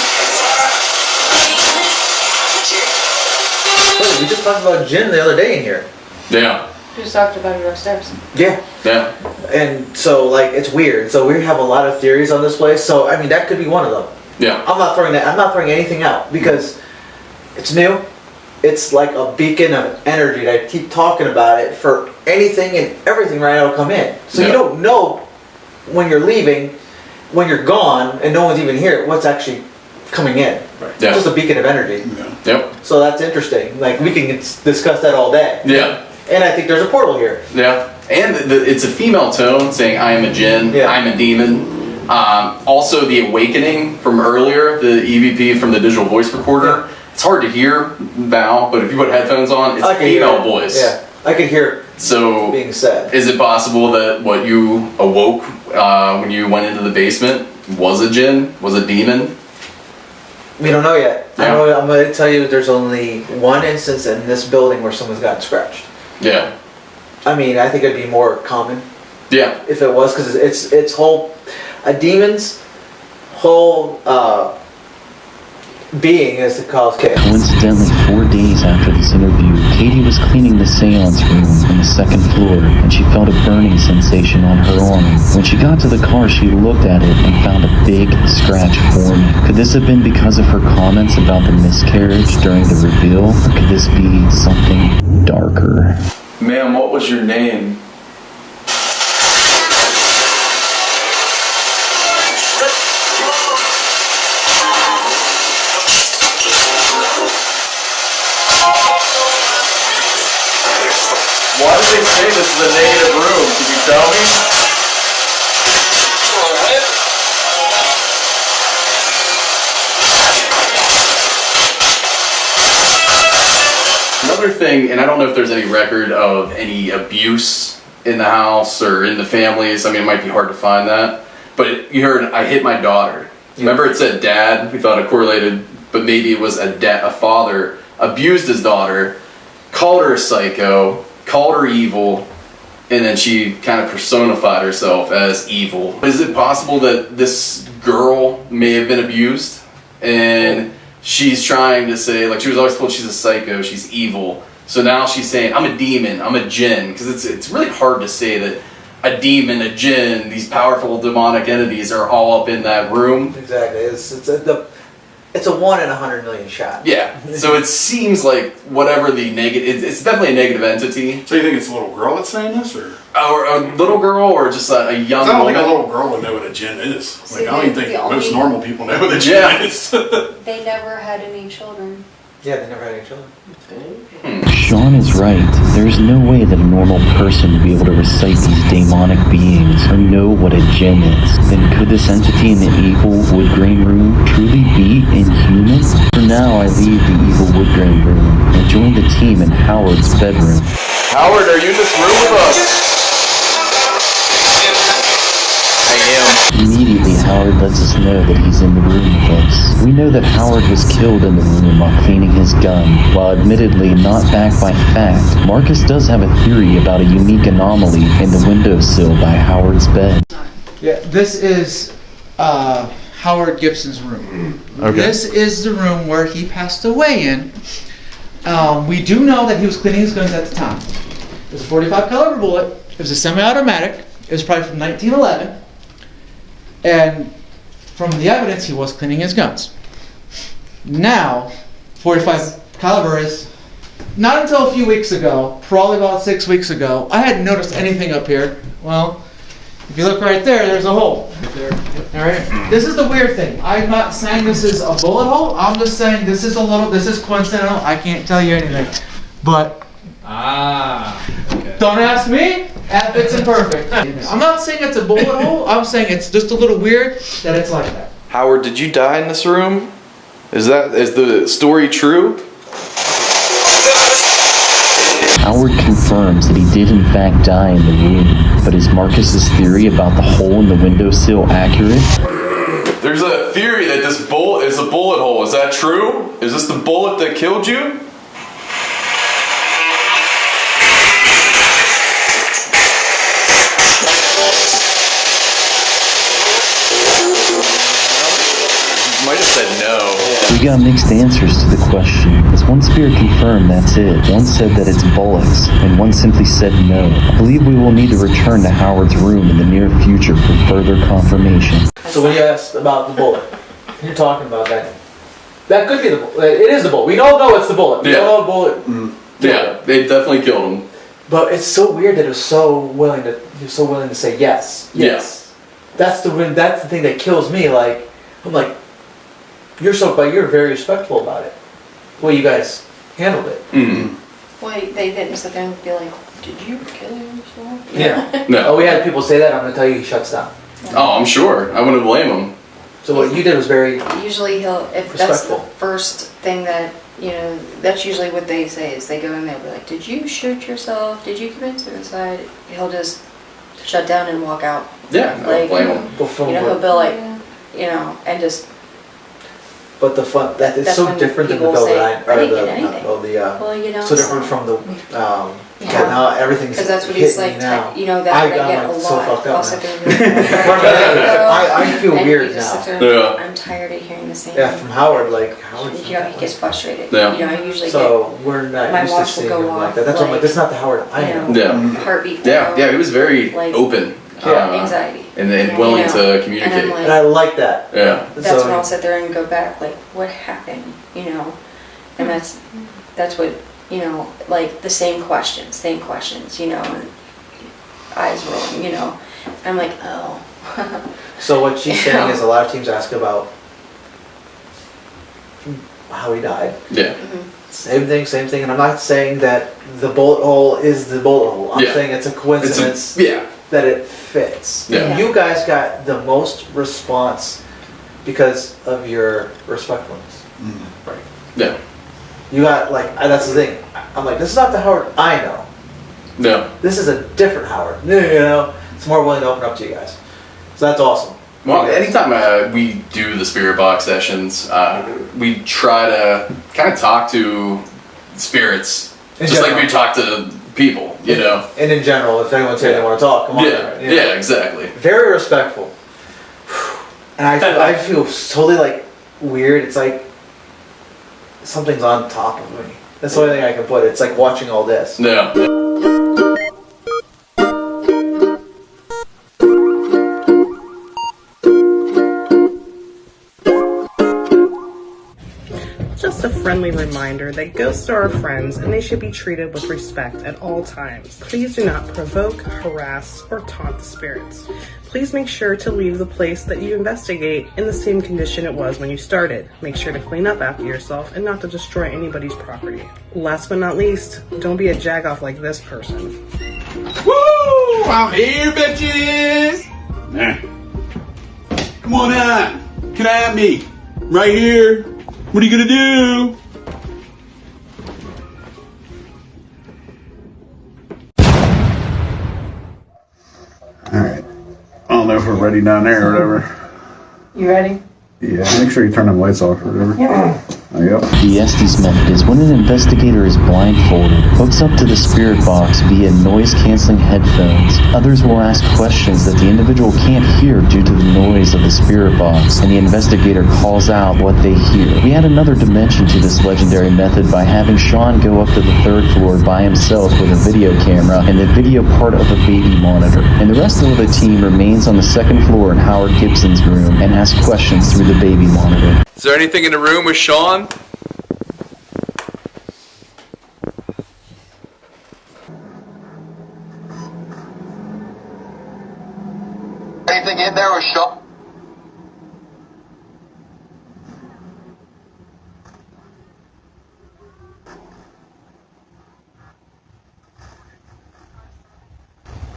Oh, we just talked about gin the other day in here.
Yeah.
We just talked about it upstairs.
Yeah.
Yeah.
And so, like, it's weird. So we have a lot of theories on this place. So, I mean, that could be one of them.
Yeah.
I'm not throwing anything out because it's new. It's like a beacon of energy. I keep talking about it for anything and everything right now will come in. So
Yeah.
you don't know when you're leaving, when you're gone, and no one's even here, what's actually coming in.
Right.
Yeah.
It's just a beacon of energy.
Yeah.
Yep.
So that's interesting. Like, we can discuss that all day.
Yeah.
And I think there's a portal here.
Yeah. And it's a female tone saying, I am a djinn,
Yeah.
I'm a demon. Also, the awakening from earlier, the EVP from the digital voice recorder. It's hard to hear now, but if you put headphones on, it's
I
a
can hear
female
it.
voice.
Yeah, I can hear it
So,
being said.
is it possible that what you awoke when you went into the basement was a djinn, was a demon?
We don't know yet.
Yeah.
I'm going to tell you there's only one instance in this building where someone's gotten scratched.
Yeah.
I mean, I think it'd be more common
Yeah.
if it was, because it's whole, a demon's whole being is to cause chaos.
Coincidentally, 4 days after this interview, Katie was cleaning the seance room on the 2nd floor, and she felt a burning sensation on her arm. When she got to the car, she looked at it and found a big scratch forming. Could this have been because of her comments about the miscarriage during the reveal, or could this be something darker?
Ma'am, what was your name?
Why did they say this is a negative room? Can you tell me? Another thing, and I don't know if there's any record of any abuse in the house or in the families. I mean, it might be hard to find that. But you heard, I hit my daughter. Remember it said dad? We thought it correlated, but maybe it was a father abused his daughter, called her a psycho, called her evil, and then she kind of personified herself as evil. Is it possible that this girl may have been abused and she's trying to say, like, she was always told she's a psycho, she's evil, so now she's saying, I'm a demon, I'm a djinn, because it's really hard to say that a demon, a djinn, these powerful demonic entities are all up in that room.
Exactly. It's a 1 in 100 million shot.
Yeah, so it seems like whatever the negative, it's definitely a negative entity.
So you think it's a little girl that's saying this, or
a little girl, or just a young
I don't
woman?
think a little girl would know what a djinn is. Like,
See,
I don't even
the
think
only-
most normal people know what a djinn
Yeah.
is.
They never had any children.
Yeah, they never had any children.
John is right. There is no way that a normal person would be able to recite these daemonic beings or know what a gem is. Then could this entity in the evil wood grain room truly be inhuman? For now, I leave the evil wood grain room and join the team in Howard's bedroom.
Howard, are you in this room with us? I am.
Immediately, Howard lets us know that he's in the room with us. We know that Howard was killed in the room while cleaning his gun. While admittedly not backed by fact, Marcus does have a theory about a unique anomaly in the windowsill by Howard's bed.
Yeah, this is Howard Gibson's room.
Okay.
This is the room where he passed away in. We do know that he was cleaning his guns at the time. It was a 45 caliber bullet. It was a semi-automatic. It was probably from 1911. And from the evidence, he was cleaning his guns. Now, 45 caliber is not until a few weeks ago, probably about 6 weeks ago, I hadn't noticed anything up here. Well, if you look right there, there's a hole. All right. This is the weird thing. I'm not saying this is a bullet hole. I'm just saying this is coincidental. I can't tell you anything. But
Okay.
don't ask me. That fits in perfect. I'm not saying it's a bullet hole. I'm saying it's just a little weird that it's like that.
Howard, did you die in this room? Is the story true?
Howard confirms that he did in fact die in the room, but is Marcus's theory about the hole in the windowsill accurate?
There's a theory that this bullet is a bullet hole. Is that true? Is this the bullet that killed you? Might have said no.
We got mixed answers to the question, as one spirit confirmed that's it, one said that it's bullets, and one simply said no. I believe we will need to return to Howard's room in the near future for further confirmation.
So when you asked about the bullet, you're talking about that. That could be the bullet. It is the bullet. We don't know it's the bullet. We don't know the bullet.
Yeah, they definitely killed him.
But it's so weird that he was so willing to say yes. Yes. That's the thing that kills me. Like, I'm like, you're very respectful about it. The way you guys handled it.
Well, they didn't sit there and be like, did you kill yourself?
Yeah.
No.
Oh, we had people say that. I'm going to tell you he shuts down.
Oh, I'm sure. I wouldn't blame him.
So what you did was very
Usually if that's the first thing that, that's usually what they say is they go in there and be like, did you shoot yourself? Did you commit suicide? He'll just shut down and walk out.
Yeah, I don't blame him.
He'll be like, and just.
But the fun that it's
That's
so
when
different than the
people
bill
say,
that
"I didn't get anything."
so different from the now everything's
Because that's what
hitting
he's like,
me now.
that I
got
get a
like
lot.
so fucked up
I'll sit
now.
there and be like,
I feel
and
weird
you just
now.
sit there and
Yeah.
I'm tired of hearing the same
Yeah,
thing.
from Howard, like Howard.
He gets frustrated.
Yeah.
I usually
So we're not
my
used to
watch will
seeing
go
him like
off,
that. That's why I'm like,
like,
this is not the Howard I know.
Yeah.
heartbeat. will
Yeah,
go,
yeah, he was very
like,
open.
anxiety.
And willing to
And I'm
communicate.
like,
And I like that.
Yeah.
that's
So-
when I'll sit there and go back, like, what happened, and that's what, like the same questions, and eyes rolling, I'm like, oh.
So what she's saying is a lot of teams ask about how he died.
Yeah.
Same thing, and I'm not saying that the bullet hole is the bullet hole. I'm
Yeah.
saying it's a coincidence
Yeah.
that it fits.
Yeah.
You guys got the most response because of your respectfulness. Right.
Yeah.
You got that's the thing. I'm like, this is not the Howard I know.
No.
This is a different Howard. It's more willing to open up to you guys. So that's awesome.
Well, anytime we do the spirit box sessions, we try to kind of talk to spirits, just like we talk to people,
And in general, if anyone's here, they want to talk. Come on.
Yeah, exactly.
Very respectful. And I feel totally weird. It's like something's on top of me. That's the only thing I can put it. It's like watching all this.
Yeah.
Just a
friendly reminder that ghosts are our friends and they should be treated with respect at all times. Please do not provoke, harass, or taunt the spirits. Please make sure to leave the place that you investigate in the same condition it was when you started. Make sure to clean up after yourself and not to destroy anybody's property. Last but not least, don't be a jagoff like this person.
Woo! I'm here, bitches! Come on out! Can I have me? Right here. What are you gonna do? Alright. I don't know if we're ready down there or whatever.
You ready?
Yeah, make sure you turn them lights off or whatever.
Yeah.
Yep.
The Estes method is when an investigator is blindfolded, hooks up to the spirit box via noise-canceling headphones. Others will ask questions that the individual can't hear due to the noise of the spirit box, and the investigator calls out what they hear. We add another dimension to this legendary method by having Sean go up to the 3rd floor by himself with a video camera and the video part of a baby monitor. And the rest of the team remains on the 2nd floor in Howard Gibson's room and asks questions through the baby monitor.
Is there anything in the room with Sean?
Anything in there with Sean?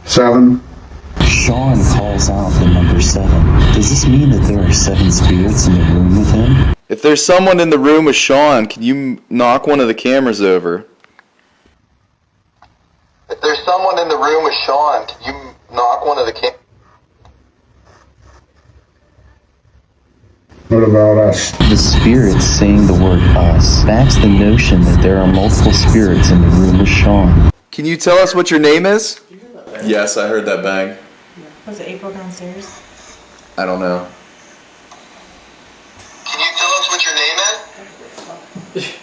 Seven.
Sean calls out the number 7. Does this mean that there are 7 spirits in the room with him?
If there's someone in the room with Sean, can you knock one of the cameras over?
If there's someone in the room with Sean, can you knock one of the cameras?
What about us?
The spirits saying the word us backs the notion that there are multiple spirits in the room with Sean.
Can you tell us what your name is? Yes, I heard that bang.
Was it April downstairs?
I don't know.
Can you tell us what your name is?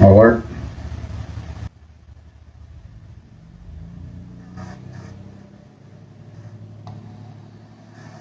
Alert.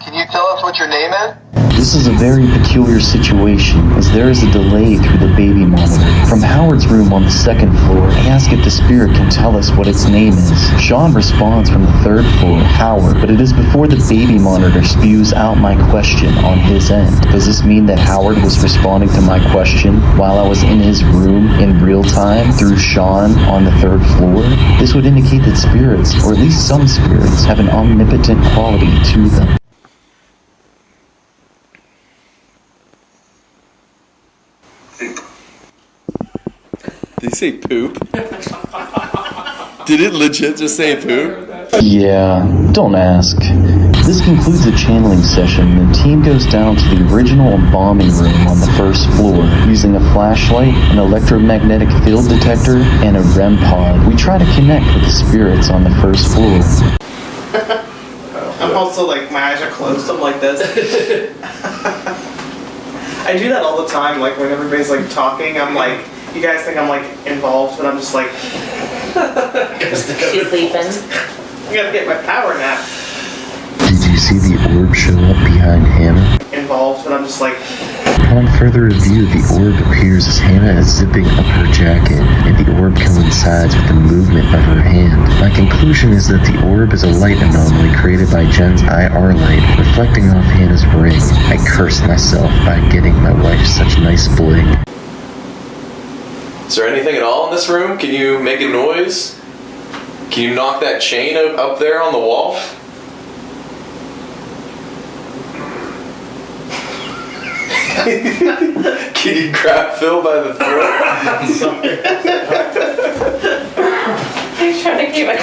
Can you tell us what your name is?
This is a very peculiar situation, as there is a delay through the baby monitor. From Howard's room on the 2nd floor, I ask if the spirit can tell us what its name is. Sean responds from the 3rd floor, Howard, but it is before the baby monitor spews out my question on his end. Does this mean that Howard was responding to my question while I was in his room in real time through Sean on the 3rd floor? This would indicate that spirits, or at least some spirits, have an omnipotent quality to them.
Did he say poop? Did it legit just say poop?
Yeah, don't ask. This concludes the channeling session, and the team goes down to the original embalming room on the 1st floor. Using a flashlight, an electromagnetic field detector, and a REM pod, we try to connect with the spirits on the 1st floor.
I'm also like, my eyes are closed, I'm like this. I do that all the time, like when everybody's like talking, I'm like, you guys think I'm like involved, but I'm just like,
She's sleeping.
I gotta get my power nap.
Did you see the orb show up behind Hannah?
Involved, but I'm just like.
Upon further review, the orb appears as Hannah is zipping up her jacket, and the orb coincides with the movement of her hand. My conclusion is that the orb is a light anomaly created by Jen's IR light, reflecting off Hannah's ring. I cursed myself by getting my wife such nice bling.
Is there anything at all in this room? Can you make a noise? Can you knock that chain up there on the wall? Can you grab Phil by the throat?
He's trying to keep it.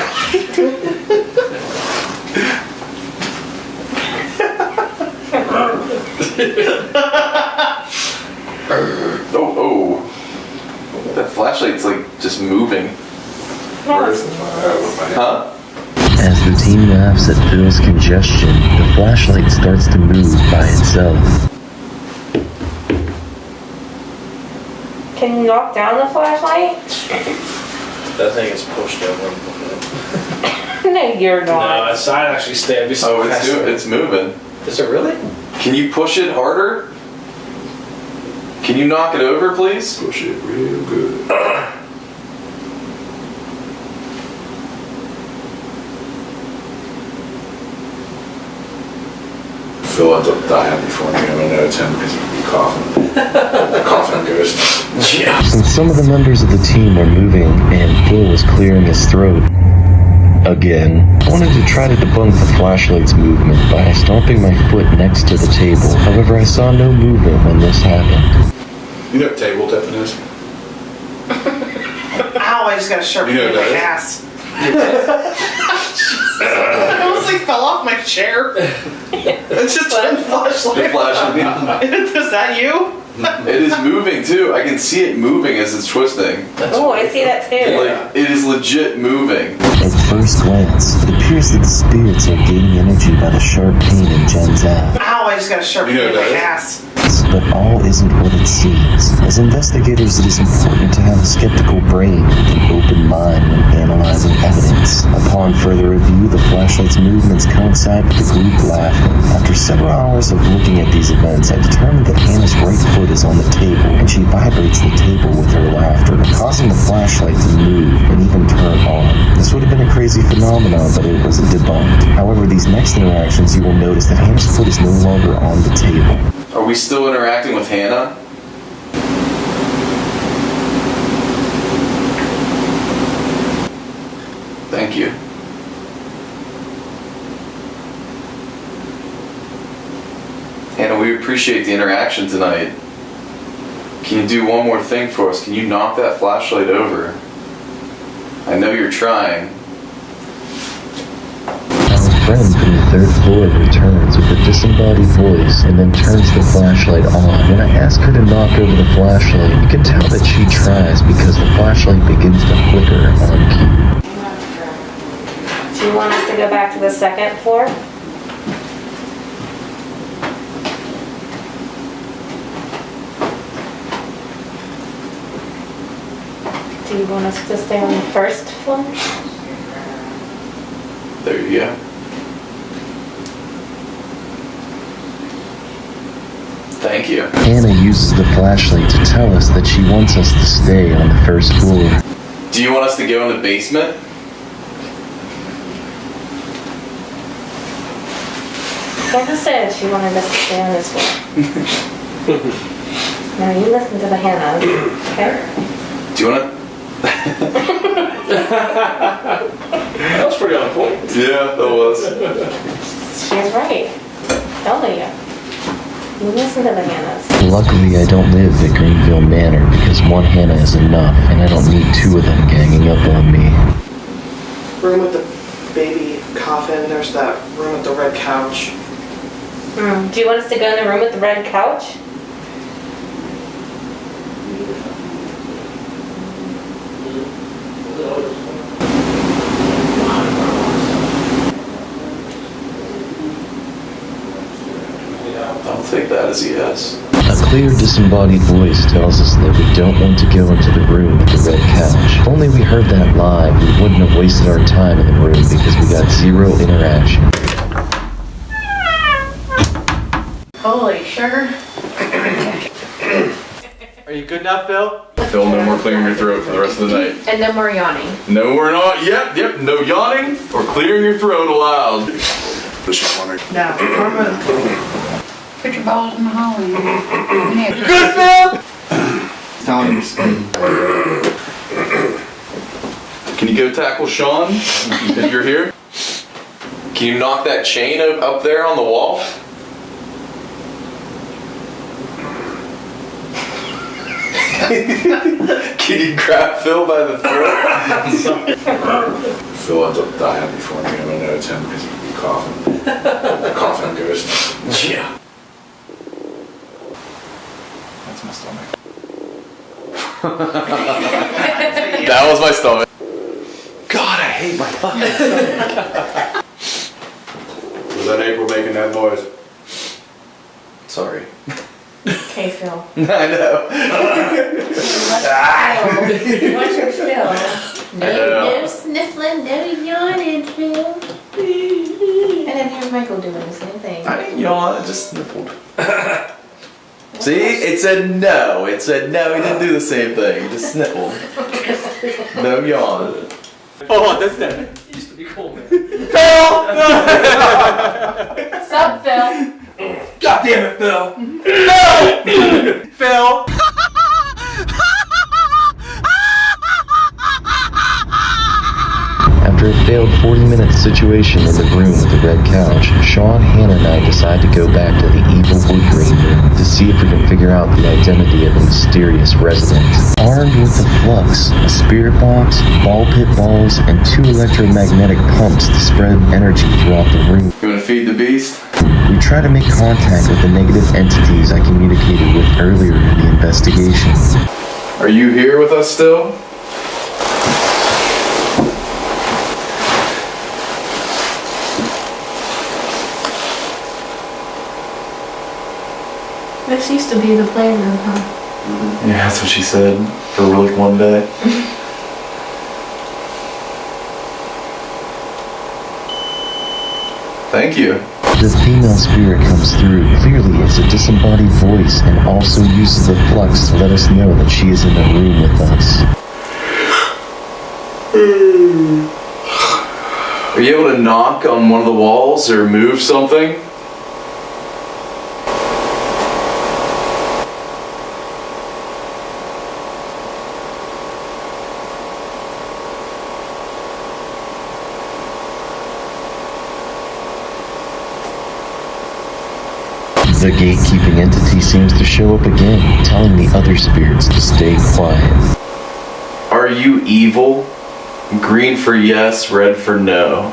Oh. That flashlight's like just moving. Huh?
As the team laughs at Phil's congestion, the flashlight starts to move by itself.
Can you knock down the flashlight?
That thing is pushed over.
No, you're not.
No, I actually stay.
It's moving.
Is it really?
Can you push it harder? Can you knock it over, please?
Push it real good. Phil ends up dying before me. I know it's him because he'd be coughing. Coughing ghost.
Yeah.
Since some of the members of the team were moving and Phil was clearing his throat again, I wanted to try to debunk the flashlight's movement by stomping my foot next to the table. However, I saw no movement when this happened.
You know what table tipping is?
Ow, I just got a sharp pain in my ass. I almost like fell off my chair. It's just a flashlight. Is that you?
It is moving too. I can see it moving as it's twisting.
Oh, I see that too.
Like, it is legit moving.
At first glance, it appears that the spirits are gaining energy by the sharp pain in Jen's ass.
Ow, I just got a sharp pain in my ass.
But all isn't what it seems. As investigators, it is important to have a skeptical brain with an open mind when analyzing evidence. Upon further review, the flashlight's movements coincide with the group laughing. After several hours of looking at these events, I determined that Hannah's right foot is on the table, and she vibrates the table with her laughter, causing the flashlight to move and even turn on. This would have been a crazy phenomenon, but it was debunked. However, these next interactions, you will notice that Hannah's foot is no longer on the table.
Are we still interacting with Hannah? Thank you. Hannah, we appreciate the interaction tonight. Can you do one more thing for us? Can you knock that flashlight over? I know you're trying.
Our friend from the third floor returns with a disembodied voice and then turns the flashlight on. When I ask her to knock over the flashlight, you can tell that she tries because the flashlight begins to flicker on cue.
Do you want us to go back to the second floor? Do you want us to stay on the first floor?
There you go. Thank you.
Hannah uses the flashlight to tell us that she wants us to stay on the first floor.
Do you want us to go in the basement?
Hannah said she wanted us to stay on this floor. Now you listen to the Hannah, okay?
Do you want to?
That was pretty on point.
Yeah, that was.
She's right. Telling you. You listen to the Hannahs.
Luckily, I don't live at Greenville Manor because one Hannah is enough, and I don't need two of them ganging up on me.
Room with the baby coffin. There's that room with the red couch.
Do you want us to go in the room with the red couch?
I'll take that as a yes.
A clear, disembodied voice tells us that we don't want to go into the room with the red couch. If only we heard that live, we wouldn't have wasted our time in the room because we got zero interaction.
Holy sugar.
Are you good now, Phil?
Phil, no more clearing your throat for the rest of the night.
And no more yawning.
No, we're not. Yep. No yawning or clearing your throat allowed.
No. Put your balls in the hole.
Good, Phil?
Can you go tackle Sean if you're here? Can you knock that chain up there on the wall? Can you grab Phil by the throat?
Phil ends up dying before me. I know it's him because he'd be coughing. Coughing ghost.
Yeah.
That's my stomach.
That was my stomach.
God, I hate my fucking stomach.
Was that April making that noise?
Sorry.
Okay, Phil.
I know.
What's your Phil?
I know.
No sniffling, no yawning, Phil. And then here's Michael doing the same thing.
I didn't yawn, I just sniffled. See?
It said no. It said no. He didn't do the same thing. He just sniffled. No yawn.
Oh, that's that. It used to be cool, man.
Phil! Sup, Phil?
God damn it, Phil.
Phil!
After a failed 40-minute situation in the room with the red couch, Sean, Hannah, and I decide to go back to the evil wood grain room to see if we can figure out the identity of the mysterious resident. Armed with the flux, a spirit box, ball pit balls, and 2 electromagnetic pumps to spread energy throughout the room.
You want to feed the beast?
We try to make contact with the negative entities I communicated with earlier in the investigation.
Are you here with us still?
This used to be the playroom, huh?
Yeah, that's what she said for like one day. Thank you.
The female spirit comes through clearly as a disembodied voice and also uses the flux to let us know that she is in the room with us.
Are you able to knock on one of the walls or move something?
The gatekeeping entity seems to show up again, telling the other spirits to stay quiet.
Are you evil? Green for yes, red for no.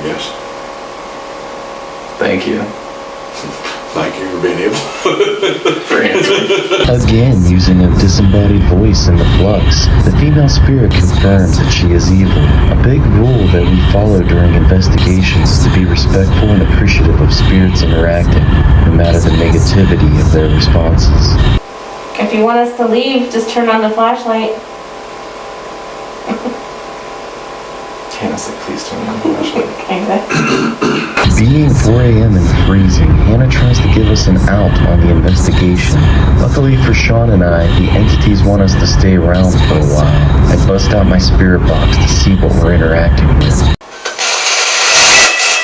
Yes.
Thank you.
Thank you for being able
for answering.
Again, using a disembodied voice in the flux, the female spirit confirms that she is evil. A big rule that we follow during investigations is to be respectful and appreciative of spirits interacting, no matter the negativity of their responses.
If you want us to leave, just turn on the flashlight.
Hannah's like, please turn on the flashlight.
Exactly.
Being 4 a.m. and freezing, Hannah tries to give us an out on the investigation. Luckily for Sean and I, the entities want us to stay around for a while. I bust out my spirit box to see what we're interacting with.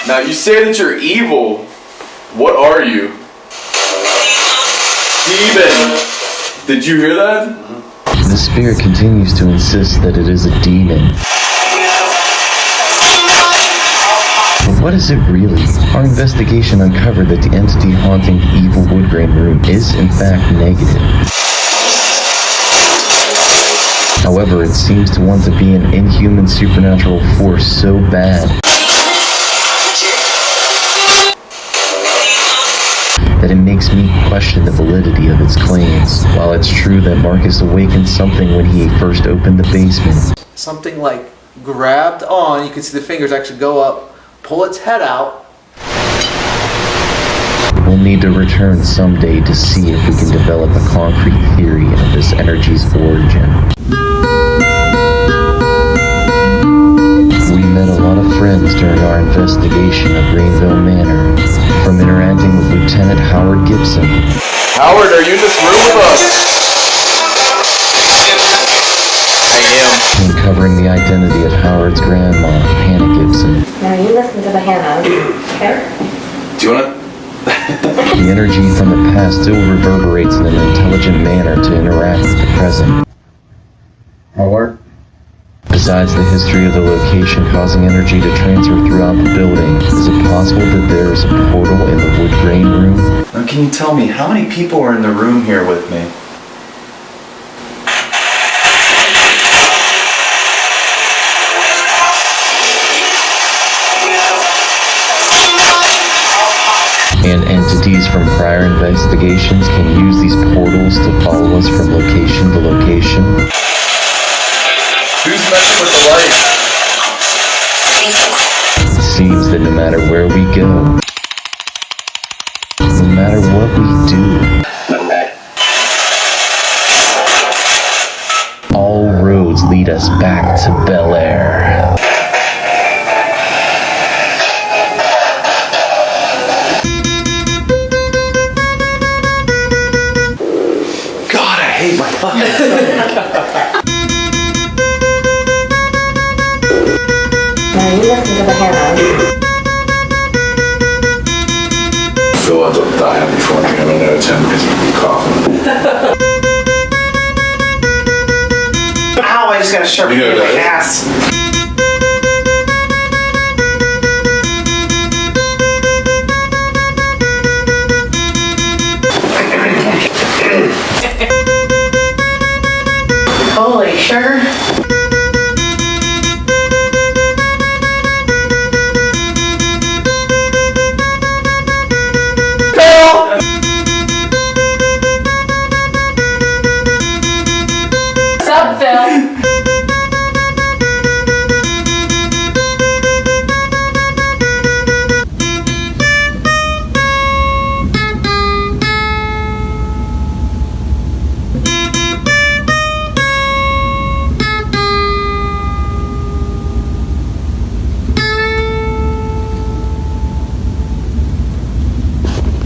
Now you say that you're evil. What are you? Demon. Did you hear that?
The spirit continues to insist that it is a demon. But what is it really? Our investigation uncovered that the entity haunting the evil wood grain room is in fact negative. However, it seems to want to be an inhuman supernatural force so bad that it makes me question the validity of its claims. While it's true that Marcus awakened something when he first opened the basement,
Something like grabbed on, you can see the fingers actually go up, pull its head out.
we'll need to return someday to see if we can develop a concrete theory of this energy's origin. We met a lot of friends during our investigation of Greenville Manor, from interacting with Lieutenant Howard Gibson.
Howard, are you in this room with us? I am.
Uncovering the identity of Howard's grandma, Hannah Gibson.
Now you listen to the Hannah, okay?
Do you wanna?
The energy from the past still reverberates in an intelligent manner to interact with the present.
Howard?
Besides the history of the location causing energy to transfer throughout the building, is it possible that there is a portal in the wood grain room?
Now can you tell me, how many people are in the room here with me?
And entities from prior investigations can use these portals to follow us from location to location.
Who's messing with the light?
It seems that no matter where we go, no matter what we do, lead us back to Bel Air.
God, I hate my fucking stomach.
Now you listen to the Hannah.
Phil ends up dying before me. I know it's him because he'd be coughing.
Ow, I just got a sharp pain in my ass.